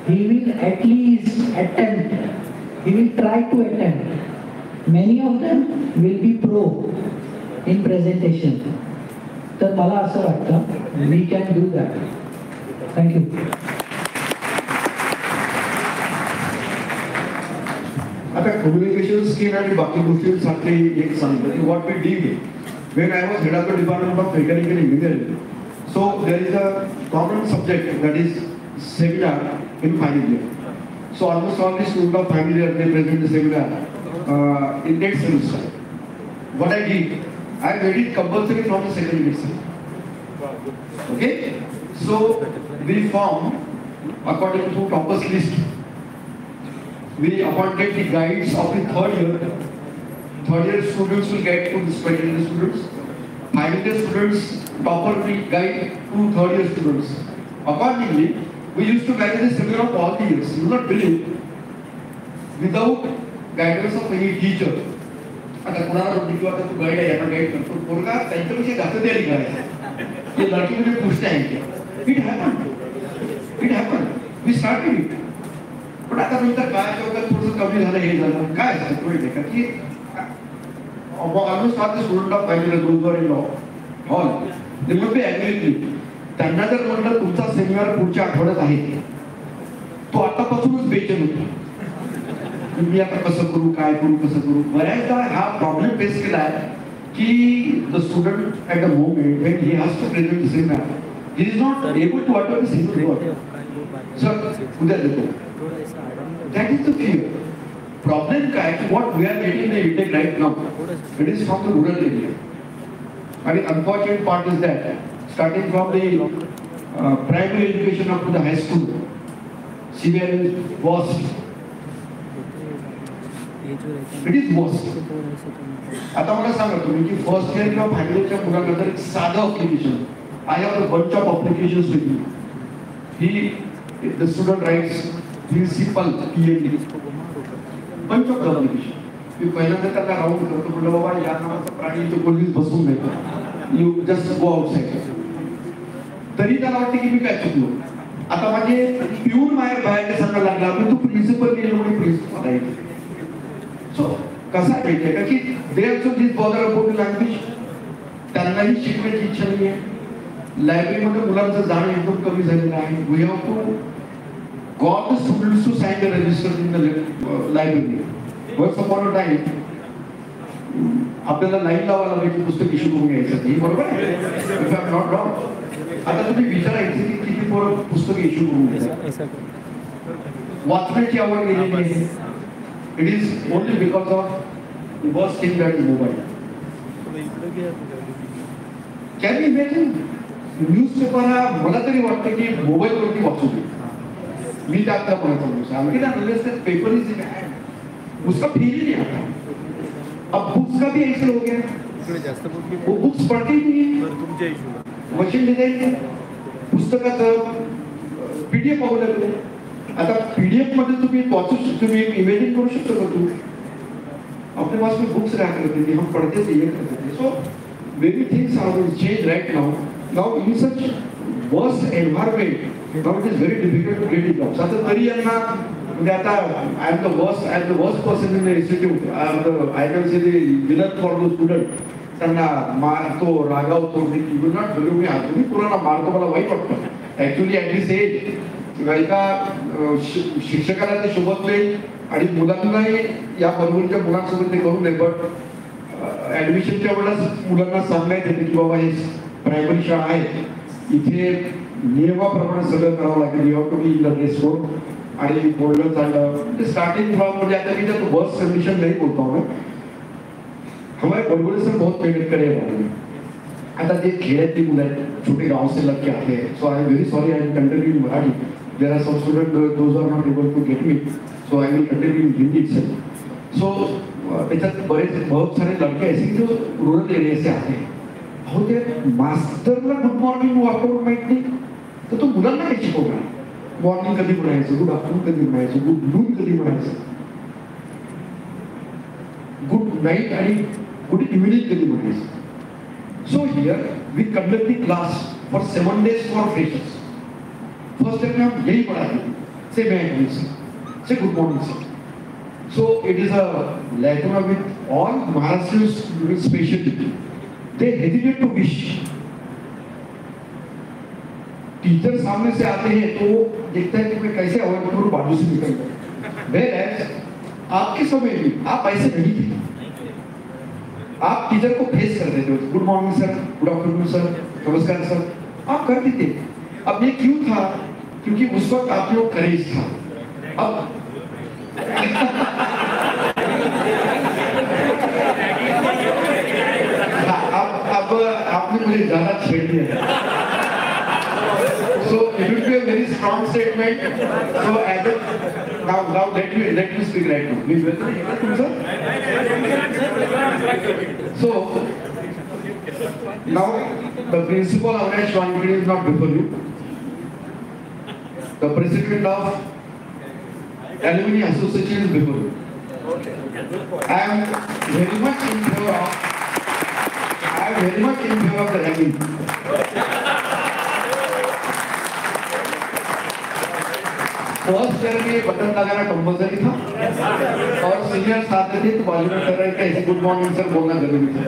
he will at least attempt, he will try to attempt. Many of them will be pro in presentation. तर मला असं वाटतं we can do that. Thank you. आता कम्युनिकेशन स्किल आणि बाकी गोष्टींसाठी एक सांगतो की what we did when I was head of the department of mechanical engineering. So there is a common subject that is seminar in final year. So almost all the students of final year they present the seminar in next semester. What I did, I made it compulsory from the second semester. Okay? So we formed according to toppers list. We appointed the guides of the third year. Third year students will get to the second year students. Final year students topper will guide to third year students. Accordingly, we used to manage the seminar of all the years. You will not believe, without guidance of any teacher. आता कुणाला रोटी आता तू guide आहे, आपण guide करतो, पोरगा त्यांच्याविषयी घातलं तयारी करायचं, ते लड़की मुझे पूछते हैं, it happened, we started it. पण आता नंतर काय वगैरे थोडंसं कमी झालं, हे झालं काय असतं थोडी नाही का की almost all the student of final year goes in law hall they will be agree. त्यांना जर म्हटलं तुमचा सेमिनार पुढच्या आठवड्यात आहे, तो आतापासूनच बेचैन होतो, मी आता कसं करू, काय करू, कसं करू. बऱ्याचदा हा प्रॉब्लेम फेस केला आहे की the student at the moment when he has to present the seminar, he is not able to attend the seminar. Sir उद्या देतो. That is the fear. Problem काय की what we are getting the intake right now, it is from the rural area. I mean, unfortunate part is that starting from the primary education up to the high school, severely worst. It is worst. आता मला सांगा तुम्ही की first year किंवा final इयरच्या मुलांना जर एक साधं application, I have a bunch of applications with me. The student writes principal PhD, bunch of applications. मी पहिल्यांदा त्याला राऊंड करतो, म्हटलं बाबा या नावाचा प्राणी तो कोणीच बसून नाही, यू जस्ट गो आउटसाइड. तरी त्याला वाटते की मी काय चुकलो. आता माझे पिऊन बाहेर सांगायला लागला, मी तू प्रिन्सिपल गेलो म्हणजे प्रिन्सिपल आहे. सो कसा आहे माहिती आहे का की they also this bother about language, त्यांनाही शिकण्याची इच्छा नाही आहे. लायब्ररीमध्ये मुलांचं जाणं एकदम कमी झालेलं आहे. We have to got the students to sign the register in the library. Once upon a time, आपल्याला लाईन लावायला लागेल पुस्तक इश्यू करून घ्यायसाठी, बरोबर आहे? If I am not wrong. आता तुम्ही विचारायचं की किती पोरं पुस्तक इश्यू करून घ्यायचं. वाचण्याची आवड गेलेली आहे. It is only because of worst thing that is mobile. Can you imagine? Newspaper हा मला तरी वाटतं की मोबाईलवरती वाचू दे. मी त्यातला म्हणत होतो पेपर इज इन हैंड, उसका फील ही नहीं आता. अब बुक्स का भी ऐसे हो गया, वो बुक्स पढ़ते ही नहीं, मशीन डिझाईन पुस्तकाचं पीडीएफ अवेलेबल. आता पीडीएफ मध्ये तुम्ही वाचू शकतो, तुम्ही इमेजिन करू शकतो का? तू अपने पास में बुक्स रहा करते थे, हम पढ़ते थे, ये करते थे. सो many things are going to change right now. Now in such worst environment, now it is very difficult to get jobs. आता तरी यांना म्हणजे आता I am the worst person in the institute. I can say the villain for the student. त्यांना मारतो, रागावतो. You will not believe me. तुम्ही पुराणा मारतो, मला वाईट वाटतं. Actually at this age एका शिक्षकाला ते शोभत नाही आणि मुलांनाही या बरोबरच्या मुलांसोबत ते करू नये. बट ऍडमिशनच्या वेळेस मुलांना सांगण्यात येते की बाबा हे प्रायमरी शाळा आहे, इथे नियमाप्रमाणे सगळं करावं लागेल. You have to be in the dress code आणि बोलणं चाललं. स्टार्टिंग फ्रॉम म्हणजे आता मी त्यात वर्स कंडिशन नहीं बोलता हूँ. हमारे बड़बड़े सर बहुत मेहनत करे हैं. आता जे खेड्यातली मुलं आहेत, छोटे गाव से लग के आते हैं. So I am very sorry, I am continue in Marathi. There are some student those are not able to get me, so I will continue in Hindi itself. So त्याच्यात बहुत सारे लड़के ऐसे जो रूरल एरिया से आते हैं. अहो ते मास्टरला गुड मॉर्निंग वॉकआउट माहित नाही तर तो मुलांना काय शिकवणार? मॉर्निंग कधी म्हणायचं, गुड आफ्टरनून कधी म्हणायचं, गुड नून कधी म्हणायचं, गुड नाईट आणि गुड इव्हिनिंग कधी म्हणायचं. So here we conduct the class for 7 days for freshers. First time हम यही पढ़ाते से मैं से good morning sir. So it is a lacuna with all Maharashtrians with specialty. They hesitate to wish. Teacher सामने से आते हैं तो देखता है कि मैं कैसे अवॉइड करूं, बाजू से निकल जाऊं. Whereas आपके समय में आप ऐसे नहीं थे. आप टीचर को फेस करते थे. Good morning sir, good afternoon sir, नमस्कार सर, आप करते थे. अब ये क्यों था? क्योंकि उस वक्त आप लोग करेज था. अब अब आपने मुझे ज्यादा छेड़ दिया. So it will be a very strong statement. So as a, now let me speak right now. Please welcome sir. So now the principal Alumni Shanti is not before you. The president of Alumni Association is before you. I am very much in favor of the ragging. First year में button लगाना compulsory था और senior साथ थे तो बाजू में कर रहे थे ऐसे गुड मॉर्निंग सर बोलना जरूरी था.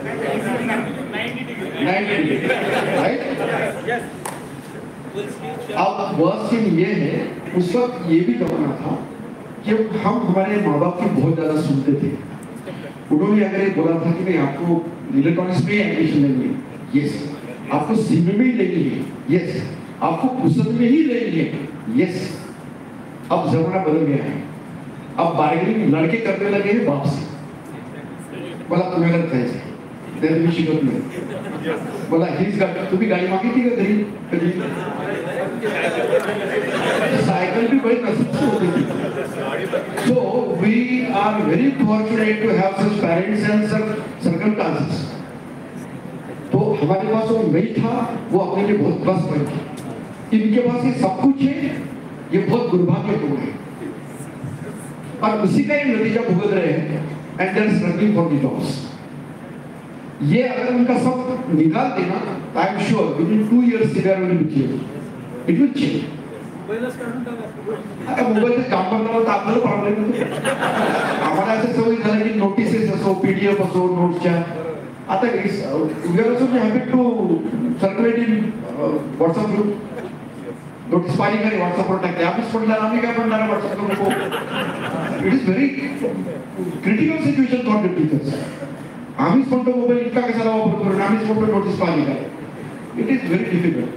90 राइट. अब वर्स्ट थिंग ये है, उस वक्त ये भी करना था कि हम हमारे माँ बाप की बहुत ज्यादा सुनते थे. उन्होंने अगर ये बोला था कि नहीं आपको इलेक्ट्रॉनिक्स में एडमिशन लेनी है, यस. आपको सिविल में ही लेनी है, यस. आपको कुशल में ही लेनी है, यस. अब जमाना बदल गया है. अब बार्गेनिंग लड़के करने लगे हैं बाप से. बोला तुम्हें गलत खायचं त्याला तुम्ही शिकत नाही. बोला हीच गाडी तुम्ही गाडी मागितली का घरी कधी? सायकल भी बड़ी नसीब से होती थी. So we are very fortunate to have such parents and such circumstances. तो हमारे पास वो नहीं था, वो अपने लिए बहुत प्लस पॉइंट था. इनके पास ये सब कुछ है, ये बहुत दुर्भाग्यपूर्ण है और उसी का ही नतीजा भुगत रहे हैं. And there struggling for the jobs. ये अगर उनका सब निकाल देना, I am sure within 2 years there will be change. It will change. आता मोबाईलचं काम करणार तर आपल्याला प्रॉब्लेम येतो. आम्हाला असं सवय झालं की नोटिसेस असो, पीडीएफ असो, नोट्सच्या. आता we are also habit to circulate in WhatsApp group. Notice पाणी काय व्हॉट्सअपवर टाकते. ऑफिस पडणार आम्ही काय पडणार व्हॉट्सअप नको. It is very critical situation for the teachers. आम्हीच म्हणतो मोबाईल इतका कशाला वापरतो आणि आम्हीच म्हणतो नोटीस पाहिजे काय. It is very difficult.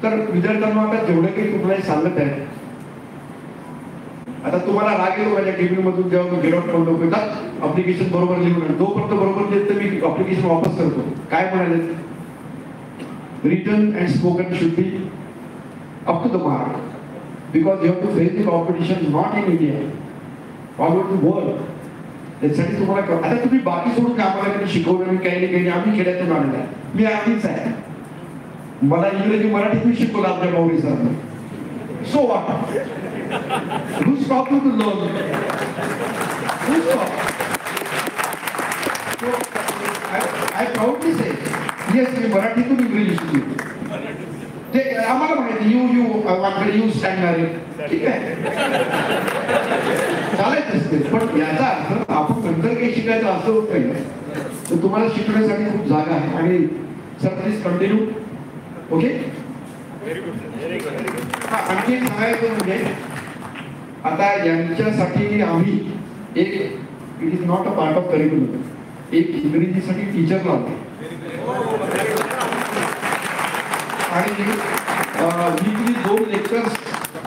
तर विद्यार्थ्यांना आता जेवढं काही तुम्हाला सांगत आहे, आता तुम्हाला राग येतो माझ्या टीव्ही मधून जेव्हा मी गेट आउट म्हणतो अप्लिकेशन बरोबर लिहून जोपर्यंत बरोबर लिहित तर मी अप्लिकेशन वापस करतो. काय म्हणाले, written and spoken should be up to the mark because you have to face the competition not in India, all over the world. त्यासाठी तुम्हाला आता तुम्ही बाकी सोडून कामाला कधी शिकवलं मी काही नाही, आम्ही खेड्यातून आणलं आहे. मी आधीच आहे, मला इंग्रजी मराठीत मी शिकवलं आपल्या माऊली सरांना. So what, who stopped you to learn? Who stopped? So, I proudly say, yes, मी मराठीतून इंग्रजी शिकलो. ते आम्हाला माहिती यू स्टँड मॅरिड, ठीक आहे, चालायचं असते. पण याचा अर्थ आपण नंतर काही शिकायचं असं होत नाही. तर तुम्हाला शिकण्यासाठी खूप जागा आहे. आणि सर प्लीज कंटिन्यू. ओके, आणखी सांगायचं म्हणजे आता यांच्यासाठी आम्ही एक, it is not a part of curriculum, एक इंग्रजीसाठी टीचर लावतो आणि वीकली 2 लेक्चर्स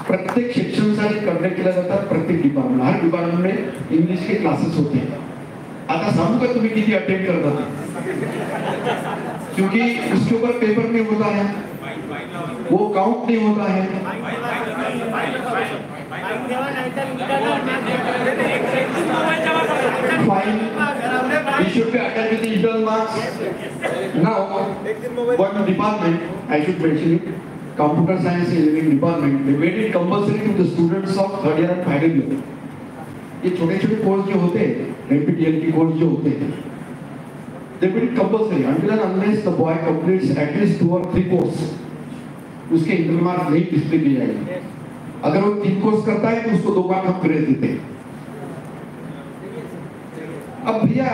प्रत्येक सेक्शनसाठी कंडक्ट केल्या जातात. प्रत्येक डिपार्टमेंट, हर डिपार्टमेंट में इंग्लिश के क्लासेस होते हैं. आता सांगू का तुम्ही किती अटेंड करतात, क्योंकि उसके ऊपर पेपर नहीं होता है, वो काउंट नहीं होता है. Fine. We should be attached with the internal marks. Now, one department, I should mention it, computer science engineering department, they made it compulsory to the students of 3rd year and final year. ये छोटे-छोटे course जो होते हैं, NPTEL के course जो होते हैं, they made it compulsory until and unless the boy completes at least 2 or 3 course, उसके इंटरनल मार्क्स नहीं डिस्प्ले किए जाएंगे. अगर वो 3 कोर्स करता है तो उसको 2 मार्क हम ग्रेड देते हैं. अब भैया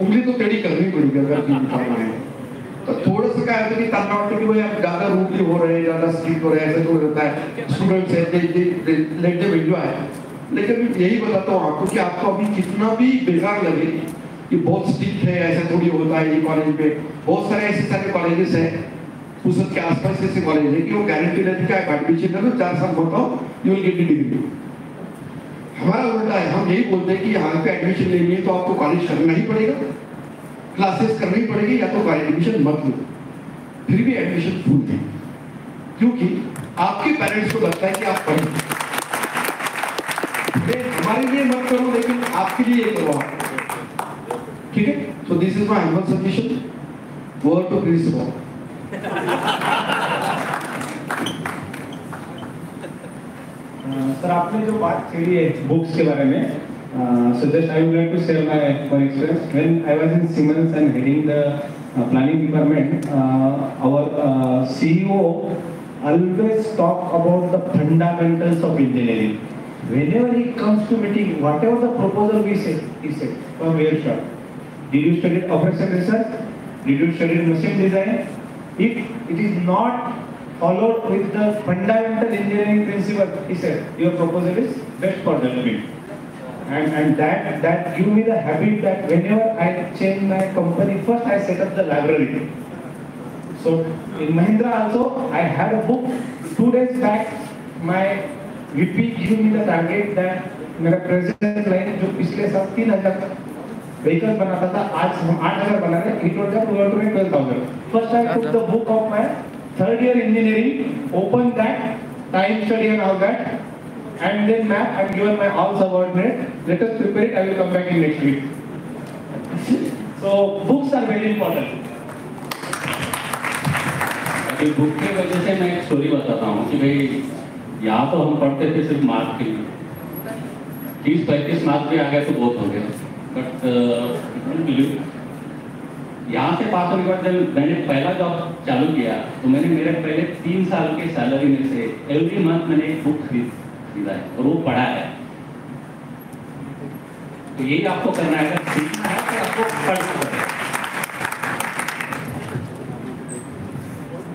उंगली तो टेढ़ी करनी पड़ेगी अगर 3 करना है. तो थोड़ा सा क्या है कि तब वाटतं की भाई आप ज्यादा रूडली हो रहे हैं, ज्यादा स्ट्रिक्ट हो रहे हैं, ऐसा तो रहता है. स्टूडेंट्स है, लेट देम एंजॉय. लेकिन मैं यही बताता हूँ आपको कि आपको अभी कितना भी बेकार लगे कि बहुत स्ट्रिक्ट है, ऐसा थोड़ी होता है ये कॉलेज में. बहुत सारे ऐसे सारे कॉलेजेस हैं पुसद के आसपास ऐसे कॉलेज है कि वो गारंटी रहती है कि एडमिशन ले लो, 4 साल बताओ, you will get the degree. हमारा उल्टा है, हम यही बोलते हैं कि यहाँ पे एडमिशन लेनी है तो आपको कॉलेज करना ही पड़ेगा, क्लासेस करनी पड़ेगी, या तो एडमिशन मत लो. फिर भी एडमिशन फुल है, क्योंकि आपके पेरेंट्स को लगता है कि आप पढ़ें. हमारे लिए मत करो, लेकिन आपके लिए करो आप. ठीक है, so this is my humble suggestion. Word to principal. Sir, आपने जो बात कही है बुक्स के बारे में, so just I would like to share my one experience. When I was in Siemens and heading the planning department, our CEO always talk about the fundamentals of engineering. Whenever he comes to meeting, whatever the proposal we say, he said, from where shop? Did you study operation research? Did you study machine design? If it is not followed with the fundamental engineering principle, he said, your proposal is best for development. And that give me the habit that whenever I change my company, first I set up the library. So in Mahindra also, I had a book. 2 days back, my VP gave me the target that मेरा present line जो पिछले साल 3,000 vehicles बनाता था, आज हम 8,000 बना रहे हैं. It was just 12,000. First I took the book of my 3rd year engineering, opened that, time study and all that, and then map and given my all subordinate. Let us prepare it. I will come back in next week. So books are very important. Book की वजह से मैं एक story बताता हूँ कि भाई यहाँ तो हम पढ़ते थे सिर्फ मार्क्स के लिए, 30-35 मार्क्स भी आ गए तो बहुत हो गया. बट यहाँ से पास होने के बाद जब मैंने पहला जॉब चालू किया तो मैंने मेरे पहले 3 साल के सैलरी में से एवरी मंथ मैंने एक बुक खरीदा है और वो पढ़ा है. तो यही आपको करना है, अगर सीखना है तो आपको पढ़ना है.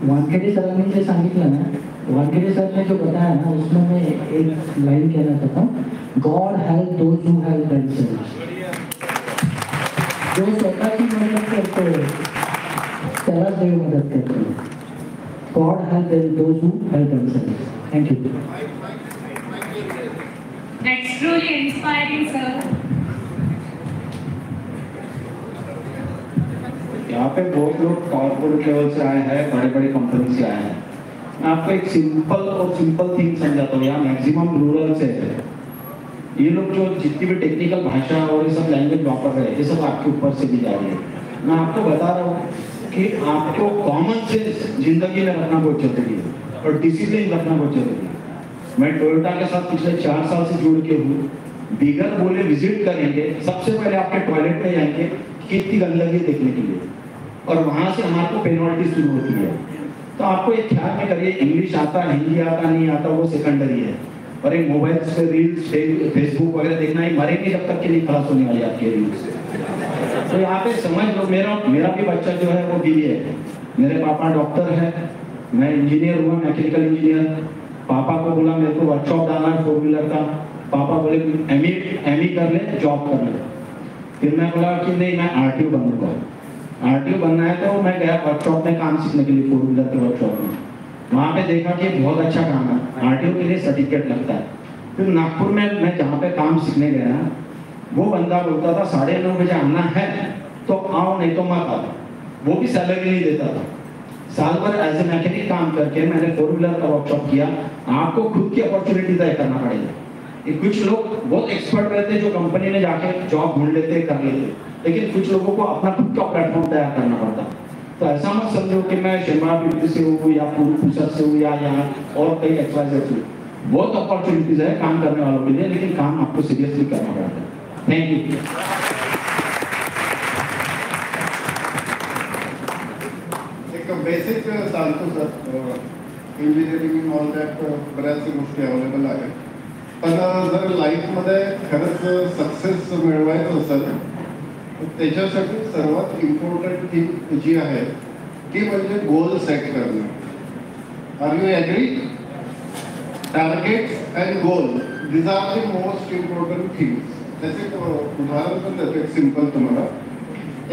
वानखेड़े सरांनी ने सांगितलं ना, वानखेड़े सर ने जो बताया ना, उसमें मैं एक लाइन कहना चाहता हूँ, God help those who help themselves. जो स्वतःची मदत करतो त्यालाच देव मदत करतो. God help those who help themselves. Thank you. That's truly inspiring, sir. यहाँ पे बहुत लोग कॉर्पोरेट लेवल से आए हैं, बड़े बड़े कंपनी से आए हैं. मैं आपको एक सिंपल थिंग समझाता हूँ. यहाँ मैक्सिमम रूरल से है. ये लोग जो जितनी भी टेक्निकल भाषा और ये सब लैंग्वेज वापर रहे हैं, ये सब आपके ऊपर से भी जा रही है. मैं आपको बता रहा हूँ कि आपको कॉमन सेंस जिंदगी में रखना बहुत जरूरी है और डिसिप्लिन रखना बहुत जरूरी है. मैं टोयोटा के साथ पिछले 4 साल से जुड़ के हूँ. बिगर बोले विजिट करेंगे, सबसे पहले आपके टॉयलेट में जाएंगे कितनी गंदगी देखने के लिए, और वहां से हमारे को पेनल्टी शुरू होती है. तो आपको एक ख्याल में करिए, इंग्लिश आता, हिंदी आता, नहीं आता, वो सेकेंडरी है. और एक मोबाइल पे रील्स, फेसबुक वगैरह देखना ही मरेंगे जब तक के नहीं खलास होने वाली आपके रील्स. तो यहाँ पे समझ लो, मेरा भी बच्चा जो है वो बीए है. मेरे पापा डॉक्टर है, मैं इंजीनियर हुआ, मैकेनिकल इंजीनियर. पापा को बोला मेरे को वर्कशॉप डालना है 4 व्हीलर का. पापा बोले एमई कर ले, जॉब कर ले. फिर मैं बोला कि नहीं, मैं आरटीओ बनूंगा. आरटीओ बनना है तो मैं गया वर्कशॉप में काम सीखने के लिए, 4 व्हीलर के वर्कशॉप में. वहाँ पे देखा कि बहुत अच्छा काम है, आरटीओ के लिए सर्टिफिकेट लगता है. फिर नागपुर में मैं जहाँ पे काम सीखने गया, वो बंदा बोलता था 9:30 बजे आना है तो आओ, नहीं तो मत आओ. वो भी सैलरी नहीं देता था. साल भर एज ए मैकेनिक काम करके मैंने 4 व्हीलर का वर्कशॉप किया. आपको खुद की अपॉर्चुनिटी तय करना पड़ेगा. कुछ लोग बहुत एक्सपर्ट रहते हैं जो कंपनी में जाके जॉब ढूंढ लेते, कर लेते, लेकिन कुछ लोगों को अपना खुद का प्लेटफॉर्म तैयार करना पड़ता. तो ऐसा मत समझो कि मैं शिमला बिल्कुल से हूँ या पूरी से हूँ या यहाँ और कई एक्सरसाइज हूँ. बहुत अपॉर्चुनिटीज है काम करने वालों के लिए, लेकिन काम आपको सीरियसली करना पड़ता है. Thank you. एक बेसिक सांगतो सर, इंजिनिअरिंग ऑल दॅट बऱ्याच गोष्टी अवेलेबल आहेत. पण जर लाईफमध्ये खरंच सक्सेस मिळवायचं असेल तर त्याच्यासाठी सर्वात इम्पॉर्टंट थिंग जी आहे ती म्हणजे गोल सेट करणं. Are you agree? Target and goal, these are the most important things. त्याचे उदाहरण पण देतो एक सिंपल तुम्हाला.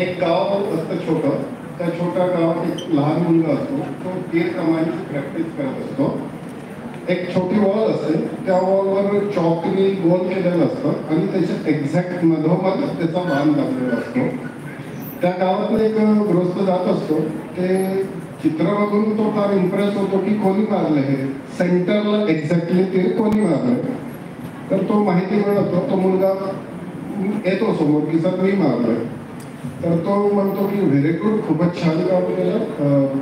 एक गाव असतं छोटं, त्या छोट्या गावात एक लहान मुलगा असतो, तो तीर कमानीची प्रॅक्टिस करत असतो. एक छोटी वॉल असते, त्या वॉलवर चॉकनी गोल केलेलं असतं आणि त्याच्या एक्झॅक्ट मधोमध त्याचा बाण लागलेला असतो. त्या गावात एक गृहस्थ जात असतो, ते चित्र बघून तो फार इम्प्रेस होतो की कोणी मारलं हे, सेंटरला एक्झॅक्टली ते कोणी मारलं. तर तो माहिती मिळवतो, तो मुलगा येतो समोर की सर मी मारलं. तर तो म्हणतो की व्हेरी गुड, खूपच छान काम केलं.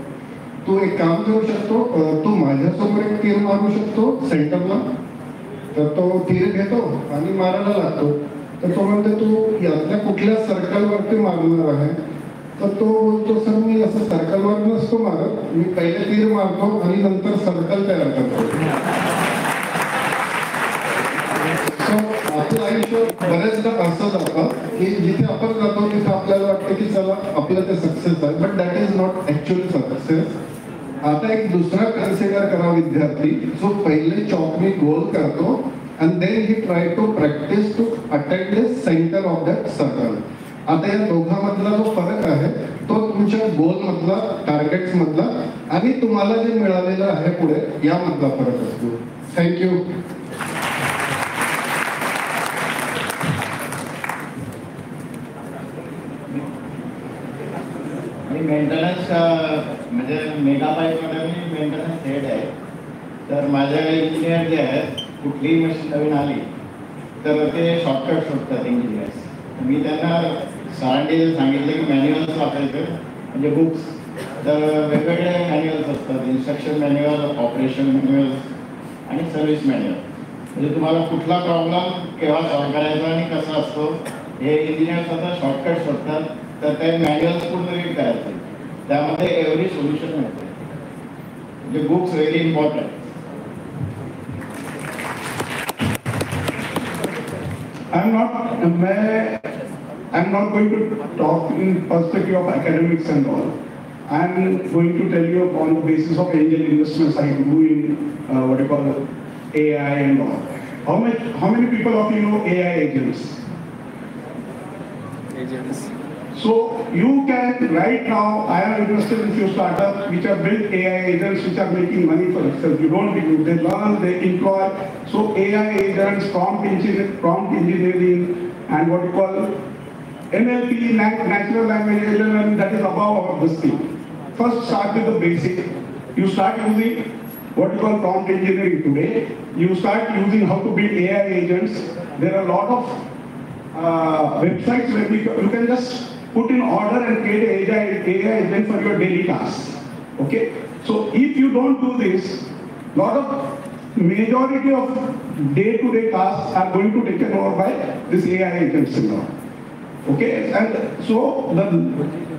तू एक काम करू शकतो, तू माझ्यासमोर एक तीर मारू शकतो सेंटरला. तर तो तीर घेतो आणि मारायला लागतो. तर तो म्हणतो तू यातल्या कुठल्या सर्कलवरती मारणार आहे? तर तो बोलतो सर मी असं सर्कलवर नसतो मारत, मी पहिले तीर मारतो आणि नंतर सर्कल तयार करतो. आपलं आयुष्य बरेचदा असं जातं की जिथे आपण जातो तिथे आपल्याला वाटतं की चला आपलं ते सक्सेस आहे, but that is not actually success. आता एक दुसरा कन्सिडर करा विद्यार्थी, जो पहिले चॉकनी गोल करतो and then he try to practice to attain the center of that circle. आता या दोघांमधला जो फरक आहे तो तुमच्या गोल मधला, टार्गेट्स मधला आणि तुम्हाला जे मिळालेलं आहे पुढे यामधला फरक असतो. थँक्यू. मेंटेनन्स म्हणजे मेगाबाईटमध्ये मी मेंटेनन्स हेड आहे. तर माझ्याकडे इंजिनियर जे आहेत, कुठलीही मशीन नवीन आली तर ते शॉर्टकट शोधतात इंजिनियर्स. मी त्यांना सरांनी सांगितलं की मॅन्युअल्स वापरायचे, म्हणजे बुक्स. तर वेगवेगळे मॅन्युअल्स असतात, इन्स्ट्रक्शन मॅन्युअल, ऑपरेशन मॅन्युअल आणि सर्व्हिस मॅन्युअल. म्हणजे तुम्हाला कुठला प्रॉब्लेम केव्हा सॉल्व्ह करायचा आणि कसा असतो हे इंजिनियर्स आता शॉर्टकट शोधतात. तर ते मॅन्युअल्स पूर्ण रीड करायचे, त्यामध्ये एव्हरी सोल्युशन मिळते. म्हणजे books very important. I'm not going to talk in perspective of academics and all. I'm going to tell you on the basis of angel investments I do in what you call AI and all. How many people of you know AI agents? So you can, right now, I am interested in few startups which have built AI agents which are making money for themselves. You don't think they learn, they employ. So AI agents, prompt engineering, and what you call NLP, natural language learning, that is above this thing. First start with the basic. You start using what you call prompt engineering today. You start using how to build AI agents. There are a lot of websites where you can just put in order and create an AI agent for your daily tasks. Okay? So if you don't do this, majority of day-to-day tasks are going to be taken over by this AI agents now. Okay? And so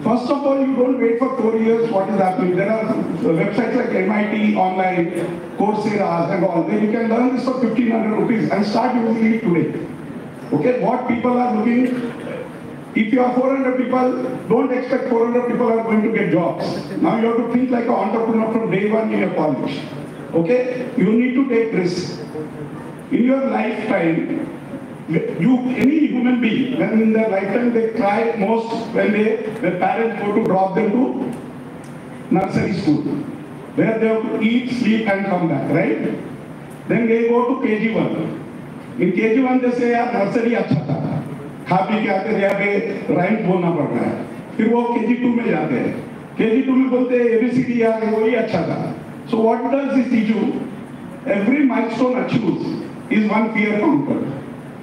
first of all, you don't wait for 4 years what is happening. There are websites like MIT online, Coursera and all, where you can learn this for 1,500 rupees and start using it today. Okay? What people are looking, if you are 400 people, don't expect 400 people are going to get jobs. Now you have to think like an entrepreneur from day one in your college. Okay? You need to take risks. In your lifetime, any human being, when in their lifetime they cry most when their parents go to drop them to nursery school, where they have to eat, sleep and come back, right? Then they go to KG1. In KG1 they say, yaar, nursery अच्छा था. खा P के आते थे, यहाँ पे rhyme बोलना पड़ रहा है. फिर वो KG2 में जाते हैं. KG2 में बोलते हैं ABCD यार वही अच्छा था. So what does this teach you? Every milestone achieved is one fear conquered.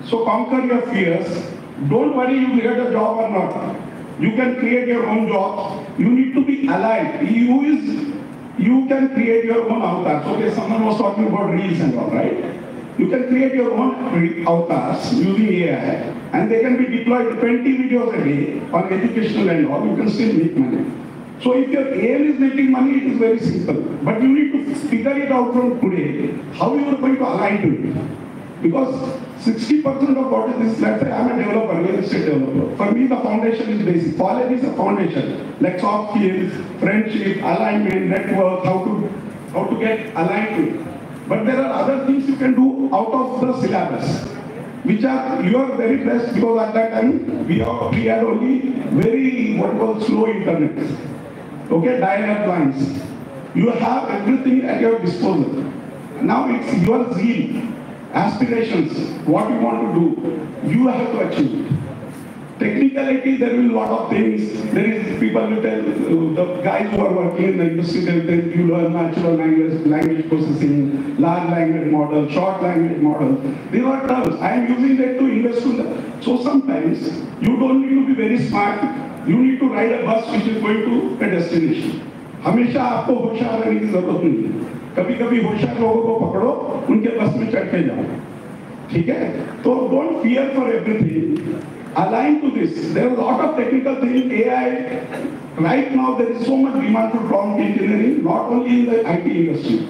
So conquer your fears. Don't worry you will get a job or not. You can create your own jobs. You need to be alive. You can create your own avatars. Okay, someone was talking about reels and all, right? You can create your own avatars using AI, and they can be deployed 20 videos a day on educational and all. You can still make money. So if your aim is making money, it is very simple. But you need to figure it out from today, how you are going to align to it. Because 60% of what is this, let's say I'm a developer, real estate developer. For me, the foundation is basic. College is a foundation, like soft skills, friendship, alignment, network, how to get aligned to it. But there are other things you can do out of the syllabus, which are your very best, because at that time we had only very slow internet. Okay, dial-up lines. You have everything at your disposal. Now it's your zeal, aspirations, what you want to do, you have to achieve it. Technicality, there will be a lot of things. There is people who tell, the guys who are working in the industry, they tell you learn natural language processing, large language model, short language model. These are terms. I am using that to invest in that. So sometimes you don't need to be very smart. You need to ride a bus which is going to a destination. हमेशा आपको होशियार रहने की जरूरत नहीं है. कभी-कभी होशियार लोगों को पकड़ो, उनके बस में चढ़ के जाओ. ठीक है? तो don't fear for everything. Align to this. There are a lot of technical things. AI, right now there is so much demand for prompt engineering, not only in the IT industry.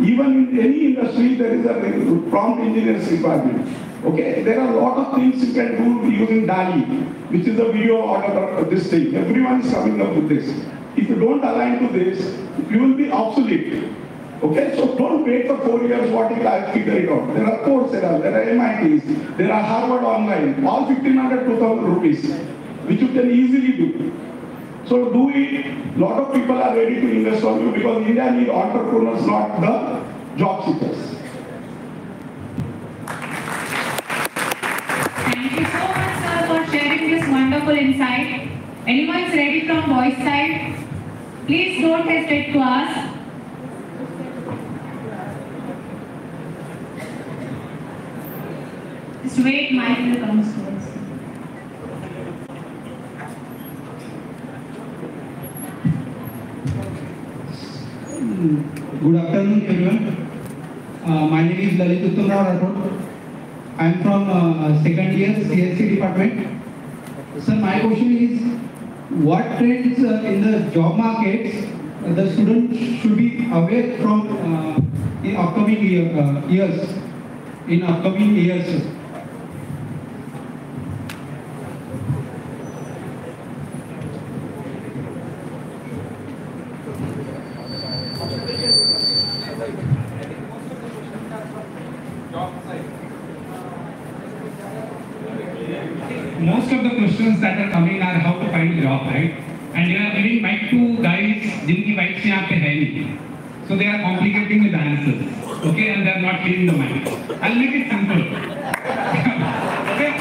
Even in any industry, there is a prompt engineer's requirement. Okay, there are a lot of things you can do using DALI, which is a video or this thing. Everyone is coming up with this. If you don't align to this, you will be obsolete. Okay, so don't wait for 4 years, what will I figure it out. There are Coursera, there are MITs, there are Harvard Online, all 1,500, 2,000 rupees, which you can easily do. So do it. A lot of people are ready to invest on you because India needs entrepreneurs, not the job seekers. Thank you so much, sir, for sharing this wonderful insight. Anyone's ready from boys' side? Please don't hesitate to ask. Just wait, mic will come to us. Good afternoon, everyone. My name is Lalit Uttamrao Rathod. I am from second year CSC department. Sir, my question is, what trends in the job markets the students should be aware from in upcoming years? In upcoming years. most of the questions that are coming are how to find a job, right? And you are giving mic to guys जिनकी mics यहाँ पे है नहीं. So they are complicating with answers, okay, and they are not clearing the mic. I'll make it simple. Okay,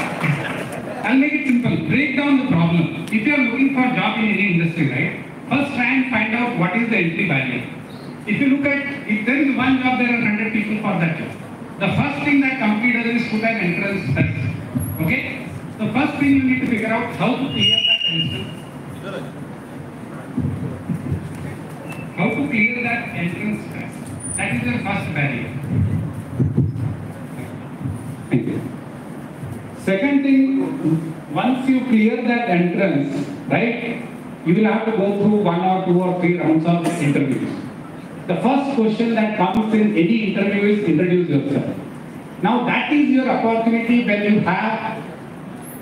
I'll make it simple. Break down the problem. If you are looking for a job in any industry, right? First try and find out what is the entry barrier. If you look at, if there is one job, there are 100 people for that job. The first thing that company does is put an entrance test. Okay? The first thing you need to figure out how to clear that entrance. How to clear that entrance test. That is your first barrier. Thank you. Second thing, once you clear that entrance, right, you will have to go through 1 or 2 or 3 rounds of interviews. The first question that comes in any interview is introduce yourself. Now that is your opportunity when you have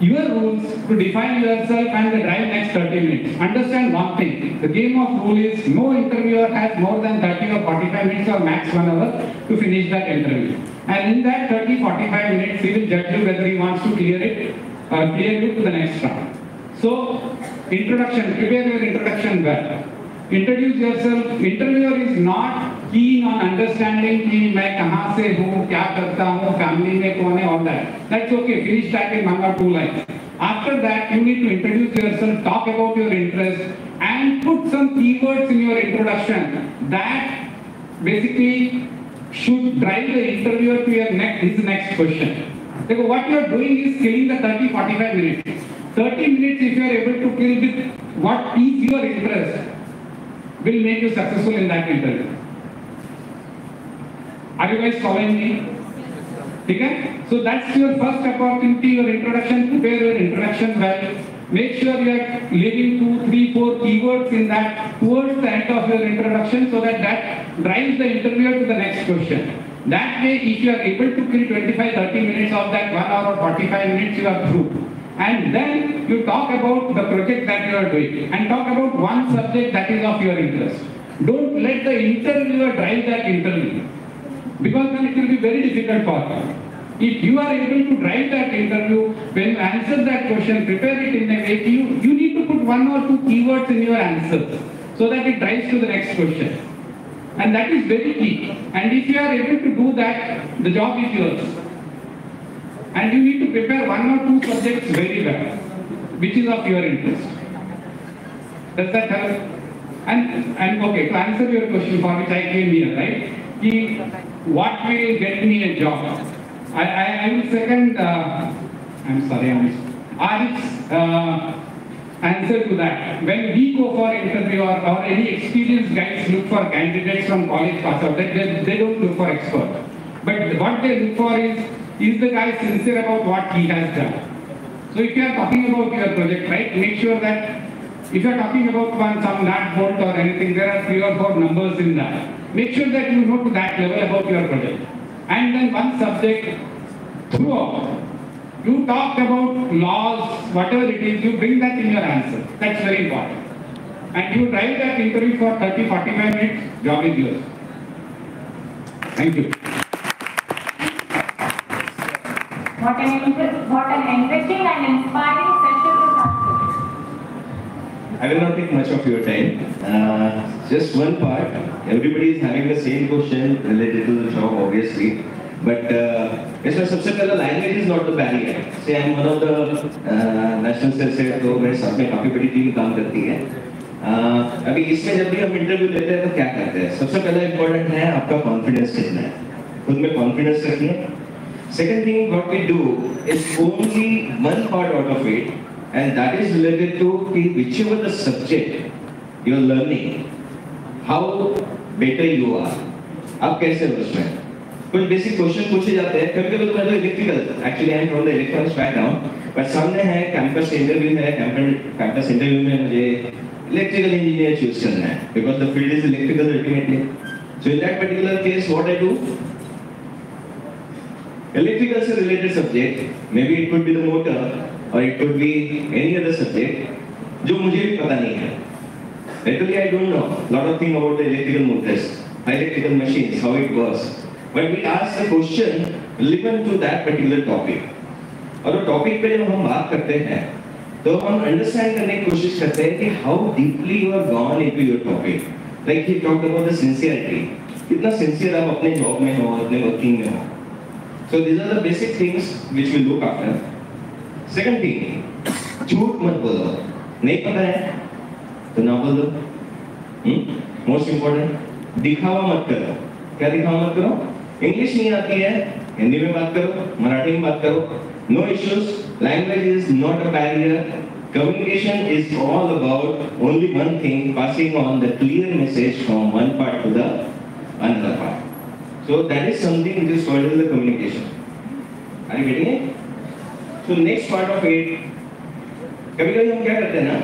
your rules to define yourself and drive next 30 minutes. Understand one thing, the game of rule is no interviewer has more than 30 or 45 minutes or max 1 hour to finish that interview. And in that 30-45 minutes, he will judge you whether he wants to clear it or clear you to the next round. So, introduction, prepare your introduction well. Introduce yourself. Interviewer is not keen on understanding कि मैं कहाँ से हूँ, क्या करता हूँ, family में कौन है, all that. That's okay. Finish that in 1 or 2 lines. After that, you need to introduce yourself, talk about your interest, and put some keywords in your introduction that basically should drive the interviewer to his next question. So what you are doing is killing the 30-45 minutes. 30 minutes, if you are able to kill with what is your interest, will make you successful in that interview. Are you guys following me? Okay? So that's your first opportunity, your introduction. Prepare your introduction well. Make sure you are leaving 2, 3, 4 keywords in that towards the end of your introduction so that drives the interviewer to the next question. That way, if you are able to kill 25-30 minutes of that 1 hour or 45 minutes, you are through. And then you talk about the project that you are doing and talk about one subject that is of your interest. Don't let the interviewer drive that interview, because then it will be very difficult for you. If you are able to drive that interview, when you answer that question, prepare it in a way, you need to put 1 or 2 keywords in your answer so that it drives to the next question. And that is very key. And if you are able to do that, the job is yours. And you need to prepare 1 or 2 subjects very well, which is of your interest. Does that help? And okay, to answer your question for which I came here, right? What will get me a job? I will second, I'm sorry, Arif's answer to that. When we go for interview or any experienced guys look for candidates from college pass out, they don't look for experts. But what they look for is the guy sincere about what he has done? So if you are talking about your project, right, make sure that if you are talking about some nut bolt or anything, there are 3 or 4 numbers in that. Make sure that you know to that level about your project. And then one subject throughout. You talk about laws, whatever it is, you bring that in your answer. That's very important. And you drive that interview for 30-45 minutes, job is yours. Thank you. What an enriching and inspiring session this afternoon. I will not take much of your time. Just one part. Everybody is having the same question related to the job, obviously. But इसमें सबसे पहला language is not the barrier. Say I'm one of the national sales से तो मेरे साथ में काफी बड़ी टीम काम करती है. अभी इसमें जब भी हम इंटरव्यू लेते हैं तो क्या करते हैं? सबसे पहला इम्पोर्टेंट है आपका कॉन्फिडेंस कितना है. खुद में कॉन्फिडेंस रखिए. Second thing, what we do is only one part out of it, and that is related to whichever the subject you are learning, how better you are. आप कैसे हो उसमें? कुछ बेसिक क्वेश्चन पूछे जाते हैं. कभी-कभी तो मैं तो electrical, actually I am from the electronics background, but सामने है कैंपस इंटरव्यू है. कैंपस इंटरव्यू में मुझे इलेक्ट्रिकल इंजीनियर चूज करना है, because the field is electrical ultimately. So in that particular case, what I do? Electrical से related subject, maybe it could be the motor or it could be any other subject जो मुझे भी पता नहीं है. Literally I don't know lot of things about the electrical motors, electrical machines, how it works. But we ask the question relevant to that particular topic. और वो topic पे जब हम बात करते हैं तो हम अंडरस्टैंड करने की कोशिश करते हैं कि how deeply you are gone into your topic. Like he talked about the sincerity, कितना सिंसियर आप अपने जॉब में हो, अपने वर्किंग में हो। So these are the basic things which we look after. Second thing, झूठ मत बोलो, नहीं पता है तो ना बोल दो। मोस्ट इंपॉर्टेंट, दिखावा मत करो। क्या दिखावा मत करो? इंग्लिश नहीं आती है, हिंदी में बात करो, मराठी में बात करो, no issues, language is not a barrier. Communication is all about only one thing, passing on the clear message from one part to the another part. So that is something which is called as the communication. Are you getting it? So next part of it, कभी-कभी हम क्या करते हैं ना,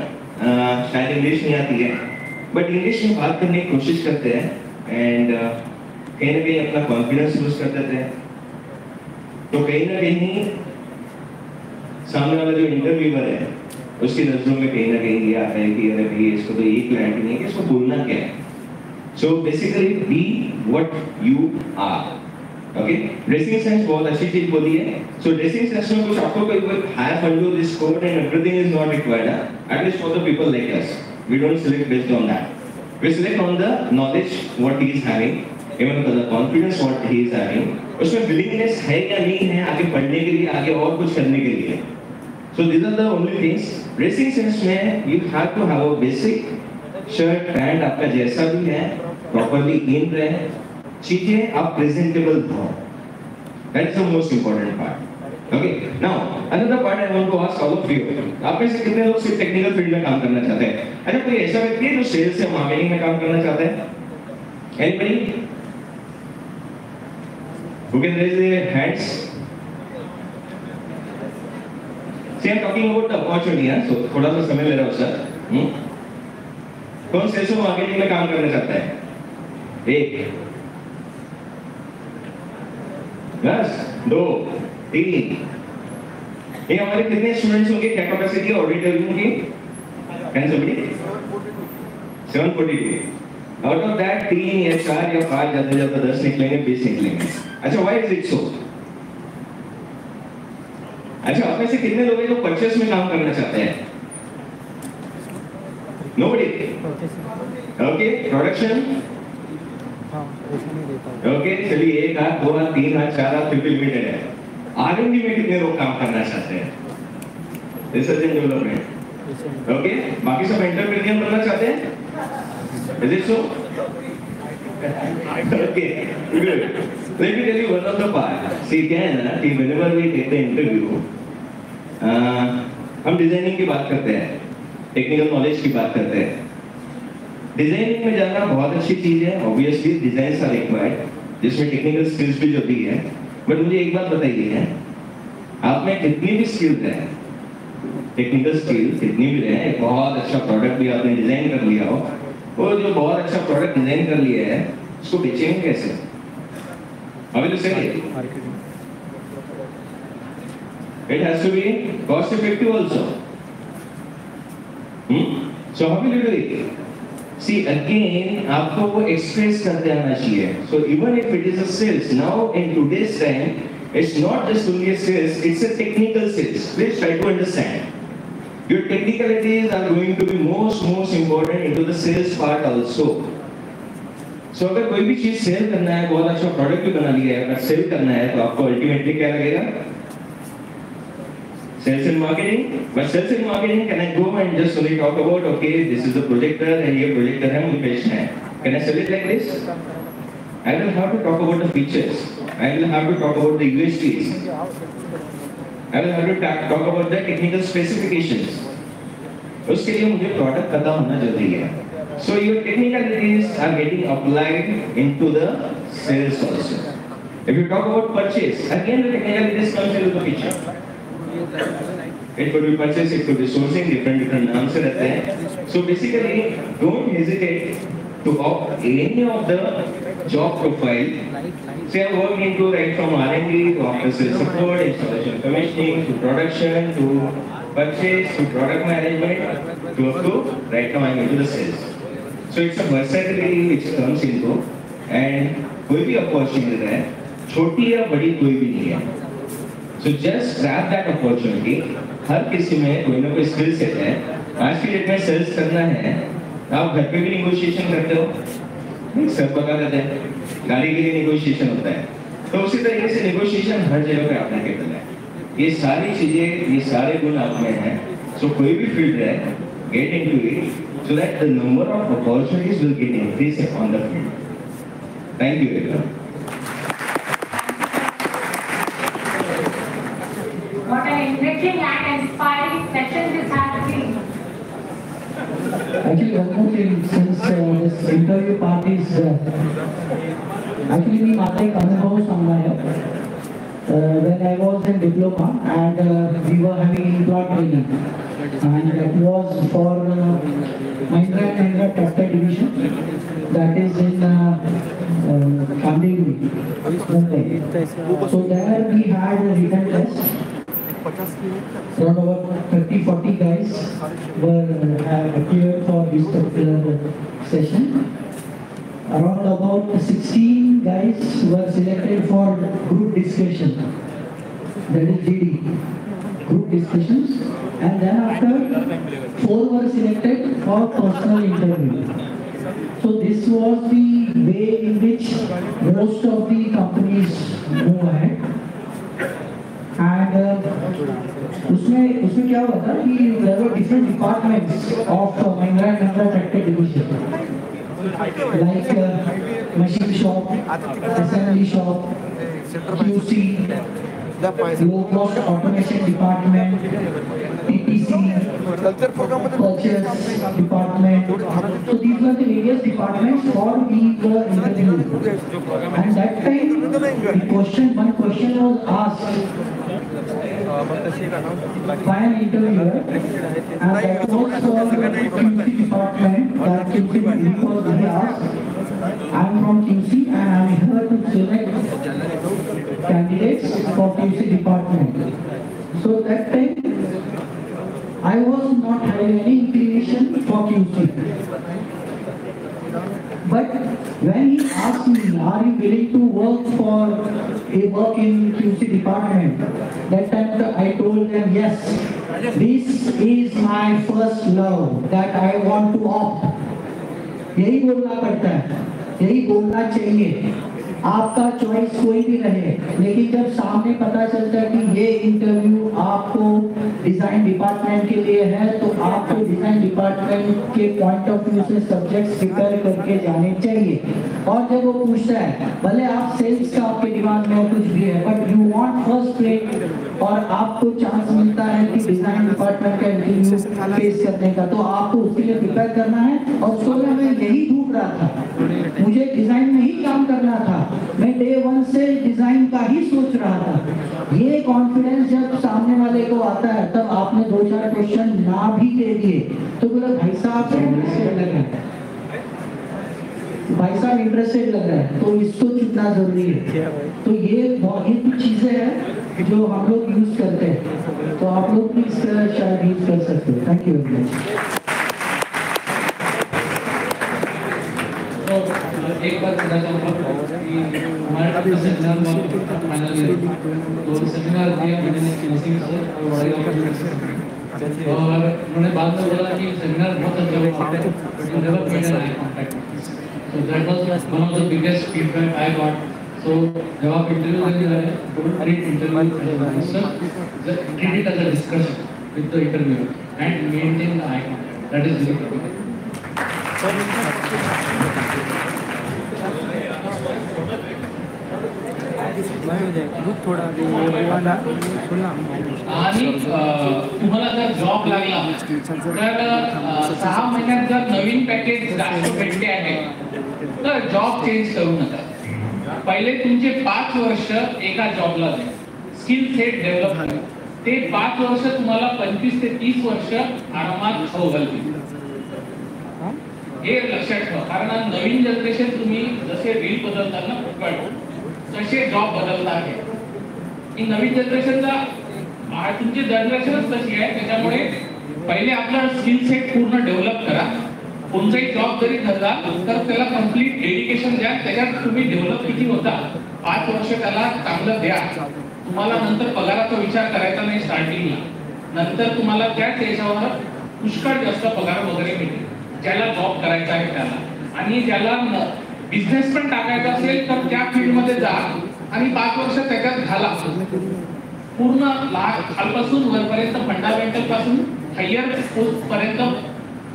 शायद English नहीं आती है, बट इंग्लिश में बात करने की कोशिश करते हैं एंड कहीं ना कहीं अपना कॉन्फिडेंस लूज कर देते हैं। तो कहीं ना कहीं सामने वाला जो इंटरव्यूअर है उसकी नजरों में कहीं ना कहीं ये आता है कि अरे भाई इसको तो ये क्लाइंट नहीं है कि इसको बोलना क्या है। So basically be what you are. Okay, dressing sense बहुत अच्छी चीज बोली है। सो ड्रेसिंग सेंस में कुछ आपको कोई have under this coat and everything is not required, at least for the people like us. We don't select based on that, we select on the knowledge what he is having, even the confidence what he is having, उसमें willingness है या नहीं है आगे बढ़ने के लिए, आगे और कुछ करने के लिए। So these are the only things. Dressing sense में you have to have a basic shirt, pant आपका जैसा भी है, properly in रहे, चीजें आप presentable हो. That is the most important part. Okay. Now another part I want to ask all of you. आप में से कितने लोग सिर्फ टेक्निकल फील्ड में काम करना चाहते हैं? अच्छा, कोई ऐसा व्यक्ति है जो सेल्स या मार्केटिंग में काम करना चाहता है? Anybody? Who can raise their hands? See, I'm talking about the opportunity, so थोड़ा सा समय ले रहा हूँ सर। कौन सेल्स और मार्केटिंग में काम करना चाहता है? एक, बस, दो, तीन। ये हमारे कितने स्टूडेंट्स होंगे? क्या कैपेसिटी है ऑडिटोरियम की? कैन समझिए 742। आउट ऑफ दैट 3 या 4 या 5 ज्यादा ज्यादा 10 निकलेंगे, 20 निकलेंगे। अच्छा, व्हाई इज इट सो? अच्छा, आप में से कितने लोग हैं जो परचेस में काम करना चाहते हैं? नोबडी। Okay, production. ओके, चलिए 1 हाथ, 2 हाथ, 3 हाथ, 4 हाथ, फिर लिमिटेड है। आरएनडी में कितने लोग काम करना चाहते हैं? Research and development. ओके, बाकी सब एंटरप्रेन्योर बनना चाहते हैं? Is it so? Okay, good. Let me tell you one of the part. See, क्या है ना कि whenever we take the interview, हम डिजाइनिंग की बात करते हैं, टेक्निकल नॉलेज की बात करते हैं। डिजाइनिंग में जाना बहुत अच्छी चीज है, ऑब्वियसली डिजाइन्स आर रिक्वायर्ड, जिसमें टेक्निकल स्किल्स भी जो भी है। बट मुझे एक बात बताइए, आप में कितनी भी स्किल्स है, टेक्निकल स्किल्स कितनी भी रहे, बहुत अच्छा प्रोडक्ट भी आपने डिजाइन कर लिया हो, वो जो बहुत अच्छा प्रोडक्ट डिजाइन कर लिया है उसको बेचेंगे कैसे? How will you sell it? It has to be cost effective also. So how will you do it? See, again, आपको वो express करते आना चाहिए. So even if it is a sales, now in today's time, it's not just only a sales, it's a technical sales. Please try to understand. Your technicalities are going to be most important into the sales part also. So अगर कोई भी चीज cell करना है, बहुत अच्छा product भी बना लिया है, अगर सेल करना है तो आपको अल्टीमेटली क्या लगेगा? Sales and marketing. But sales and marketing can I go and just only talk about okay this is the projector and ये प्रोजेक्टर है, मुझे बेचना है। Can I sell it like this? I will have to talk about the features, I will have to talk about the USPs, I will have to talk about the technical specifications. उसके लिए मुझे product पता होना जरूरी है। So your technicalities are getting applied into the sales also. If you talk about purchase, again the technicalities comes into the picture. It could be purchase, it could be sourcing, different names रहते हैं. So basically, don't hesitate to opt any of the job profile. Say I work into right from R&D to after sales support, installation commissioning, to production, to purchase, to product management, to up to right now I'm into the sales. So it's a versatility which comes into, and कोई भी opportunity है, छोटी या बड़ी कोई भी नहीं है। So just grab that opportunity. हर किसी में कोई ना कोई स्किल सेट है। आज की डेट में सेल्स करना है, आप घर पे भी निगोशिएशन करते हो, नहीं सब बता देते हैं, गाड़ी के लिए निगोशिएशन होता है, तो उसी तरीके से निगोशिएशन हर जगह पे एप्लीकेबल है। ये सारी चीजें, ये सारे गुण आप में हैं। सो कोई भी फील्ड है, get into it so that the number of opportunities will get increase on the field. Thank you very What an enriching and inspiring session this has been. Actually, one more thing, since this interview part is actually माझा एक अनुभव सांगना है. When I was in diploma and we were having employee training, and it was for Mahindra & Mahindra tractor division, that is in Alumni, Mumbai. So there we had a written test. Around about 30-40 guys have appeared for this particular session. Around about 16 guys were selected for group discussion, that is GD, group discussions, and then after 4 were selected for personal interview. So this was the way in which most of the companies move ahead. And उसमें क्या हुआ था कि there were different departments of Mahindra & Mahindra tractor division, like machine shop, assembly shop, QC, low cost automation department, PPC, purchase department. So these were the various departments for the interview. And that time, one question was asked by an interviewer, and that was for QC department. That QC was he asked, I am from QC and I am here to select candidates for QC department. So that time I was not having any inclination for QC. But when he asked me, are you willing to work in QC department? That time I told them, yes, this is my first love, that I want to opt. यही बोलना पड़ता है, यही बोलना चाहिए. आपका choice कोई भी रहे, लेकिन जब सामने पता चलता है कि ये इंटरव्यू आपको डिजाइन डिपार्टमेंट के लिए है, तो आपको डिजाइन डिपार्टमेंट के पॉइंट ऑफ व्यू से सब्जेक्ट्स प्रिपेयर करके जाने चाहिए. और जब वो पूछता है, भले आप सेल्स का आपके दिमाग में कुछ भी है, but you want first rate और आपको चांस मिलता है कि डिजाइन डिपार्टमेंट का इंटरव्यू फेस करने का, तो आपको उसके लिए प्रिपेयर करना है. और उसको मैं यही ढूंढ रहा था, मुझे डिजाइन में ही काम करना था, मैं डे 1 से डिजाइन का ही सोच रहा था. ये कॉन्फिडेंस जब सामने वाले को आता है, तब आपने 2-4 क्वेश्चन ना भी दे दिए तो बोला भाई साहब इंटरेस्टेड लग रहा है, भाई साहब इंटरेस्टेड लग रहा है, तो इसको चुनना जरूरी है. तो ये कुछ चीजें हैं जो हम लोग यूज करते हैं, तो आप लोग भी इसका शायद यूज कर सकते हो. Thank you very much. एक बार बताना चाहूँगा कि हमारे सेमिनार में फाइनल ईयर तो सेमिनार दिया मैंने फिनिशिंग से और उन्होंने बाद में बोला कि सेमिनार बहुत अच्छा हुआ है, तो development and eye contact. So that was one of the biggest feedback I got. So जब आप इंटरव्यू देने जा रहे हैं, don't treat interview sir, treat it as a discussion with the interviewer and maintain the eye contact. That is very important. आणि तुम्हाला जर job लागला तर 6 महिन्यात जर नवीन पॅकेज जास्त भेटते आहे तर जॉब चेंज करू नका. पहिले तुमचे 5 वर्ष एका जॉबला द्या, स्किल सेट डेव्हलप करा. ते 5 वर्ष तुम्हाला 25 ते 30 वर्ष आरामात खाऊ घालतील. हे लक्षात ठेवा, कारण नवीन जनरेशन तुम्ही जसे रील बदलतात ना तसे जॉब बदलता आहे. ही नवीन जनरेशनचा तुमची जनरेशनच तशी आहे. त्याच्यामुळे पहिले आपला स्किल सेट पूर्ण डेव्हलप करा. कोणताही जॉब जरी धरला तर त्याला कंप्लीट डेडिकेशन द्या. त्याच्यात तुम्ही डेव्हलप किती होता 5 वर्ष त्याला चांगलं द्या. तुम्हाला नंतर पगाराचा विचार करायचा नाही स्टार्टिंगला, नंतर तुम्हाला त्याच याच्यावर पुष्कळ जास्त पगार वगैरे मिळेल. ज्याला जॉब करायचा आहे त्याला, आणि ज्याला बिझनेस पण टाकायचा असेल तर त्या फील्डमध्ये जा आणि 5 वर्ष त्याच्यात घाला. पूर्ण खालपासून वरपर्यंत फंडामेंटल पासून हायर पोस्ट पर्यंत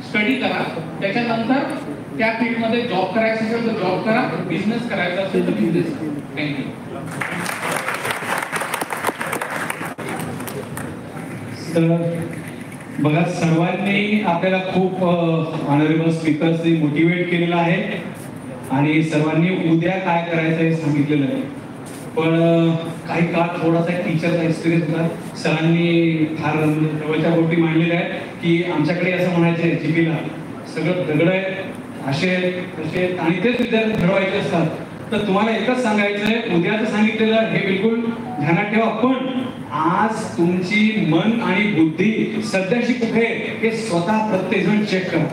स्टडी करा. त्याच्यानंतर त्या फील्डमध्ये जॉब करायचा असेल तर जॉब करा, बिझनेस करायचा असेल तर बिझनेस. थँक्यू. बघा, सर्वांनी आपल्याला खूप ऑनरेबल स्पीकर्सनी मोटिवेट केलेलं आहे आणि सर्वांनी उद्या काय करायचं हे सांगितलेलं आहे. पण काही काळ थोडासा टीचरचा एक्सपिरियन्स होता. सरांनी फार जवळच्या गोष्टी मांडलेल्या आहेत की आमच्याकडे असं म्हणायचे जीपीला सगळं दगड आहे, असे तसे, आणि तेच विद्यार्थी घडवायचे असतात. तर तुम्हाला एकच सांगायचं आहे, उद्याचं सांगितलेलं हे बिलकुल ध्यानात ठेवा. पण आज तुमची मन आणि बुद्धी सध्याशी कुठे हे स्वतः प्रत्येकजण चेक करा.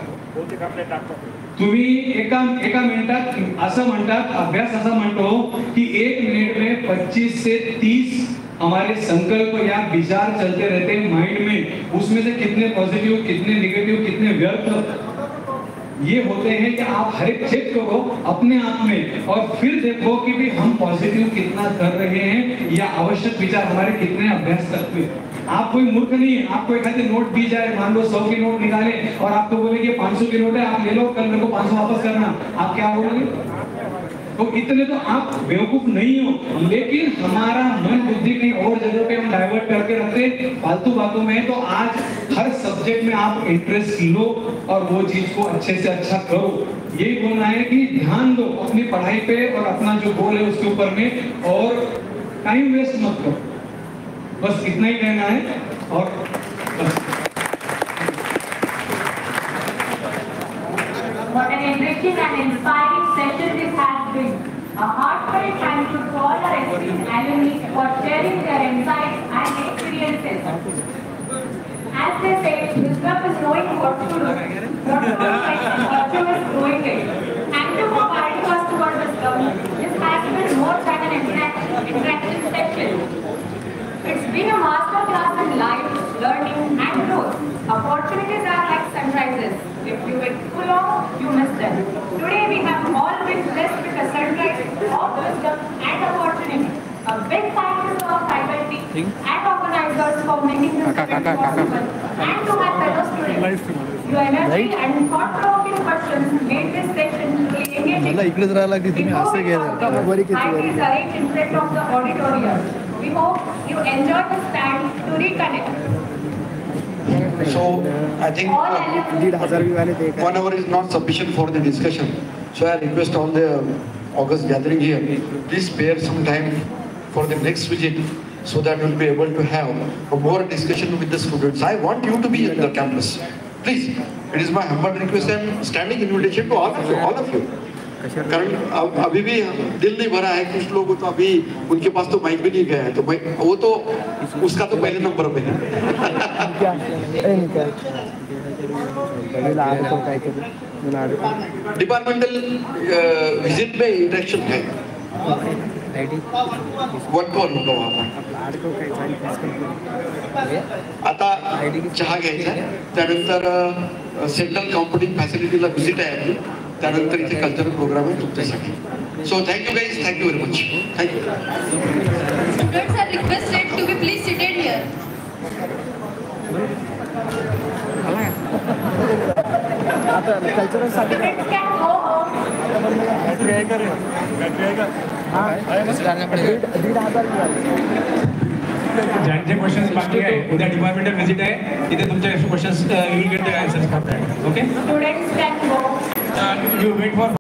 तुम्ही एका मिनिटात असं म्हणतात, अभ्यास असा म्हणतो की 1 मिनट में 25 से 30 हमारे संकल्प या विचार चलते रहते हैं माइंड में. उसमें से कितने पॉजिटिव, कितने नेगेटिव, कितने व्यर्थ ये होते हैं कि आप हर एक चेक करो अपने आप में और फिर देखो कि भी हम पॉजिटिव कितना कर रहे हैं या आवश्यक विचार हमारे कितने अभ्यास करते हैं. आप कोई मूर्ख नहीं है. आपको एक आधी नोट दी जाए, मान लो 100 की नोट निकाले और आपको बोले कि 500 की नोट है, आप ले लो, कल मेरे को 500 वापस करना, आप क्या बोलोगे? तो इतने तो आप बेवकूफ नहीं हो. लेकिन हमारा मन बुद्धि कहीं और जगह पे हम डाइवर्ट करके रखते फालतू बातों में. तो आज हर सब्जेक्ट में आप इंटरेस्ट लो और वो चीज को अच्छे से अच्छा करो. यही बोलना है कि ध्यान दो अपनी पढ़ाई पे और अपना जो गोल है उसके ऊपर में, और टाइम वेस्ट मत करो. बस इतना ही कहना है. और What an enriching and inspiring session this has been. A heartfelt thank you to all our esteemed alumni for sharing their insights and experiences. As they say, wisdom is knowing what to do, what to do, virtue is doing it. Thank you for guiding us toward wisdom. This has been more than an interactive session. It's been a masterclass in life, learning and growth. Opportunities are like sunrises. If you wait too long, you miss them. Today we have all been blessed with a sunrise of wisdom and opportunity. A big thank you to our faculty and organizers for making this event possible, and to my fellow students. Your energy and thought-provoking questions made this session truly engaging. Before we conclude, I is arranged in front of the auditorium. We hope you enjoy this time to reconnect. So I think 1 hour is not sufficient for the discussion. So I request all the August gathering here, please spare some time for the next visit so that we'll be able to have a more discussion with the students. I want you to be in the campus. Please, it is my humble request and standing invitation to all of you. कारण अभी भी दिल नहीं भरा है. कुछ लोग तो अभी उनके पास तो माइक भी नहीं गया है, तो वो तो उसका तो पहले नंबर पे है. डिपार्टमेंटल विजिट में इंटरेक्शन है. वन कॉल होगा वहाँ पर. आता चहा घ्यायचा, त्यानंतर सेंट्रल कॉम्प्युटिंग फॅसिलिटीला व्हिजिट आहे आपली, त्यानंतर इथे कल्चरल प्रोग्राम आहे तुमच्यासाठी. So thank you guys, thank you very much. Thank you. Students are requested to be please seated here. आता कल्चरल सर्टिफिकेट ज्यांचे क्वेश्चन्स बाकी आहे, उद्या डिपार्टमेंटल व्हिजिट आहे, तिथे तुमचे questions you will get the answers for that. Okay, Students can go. You wait for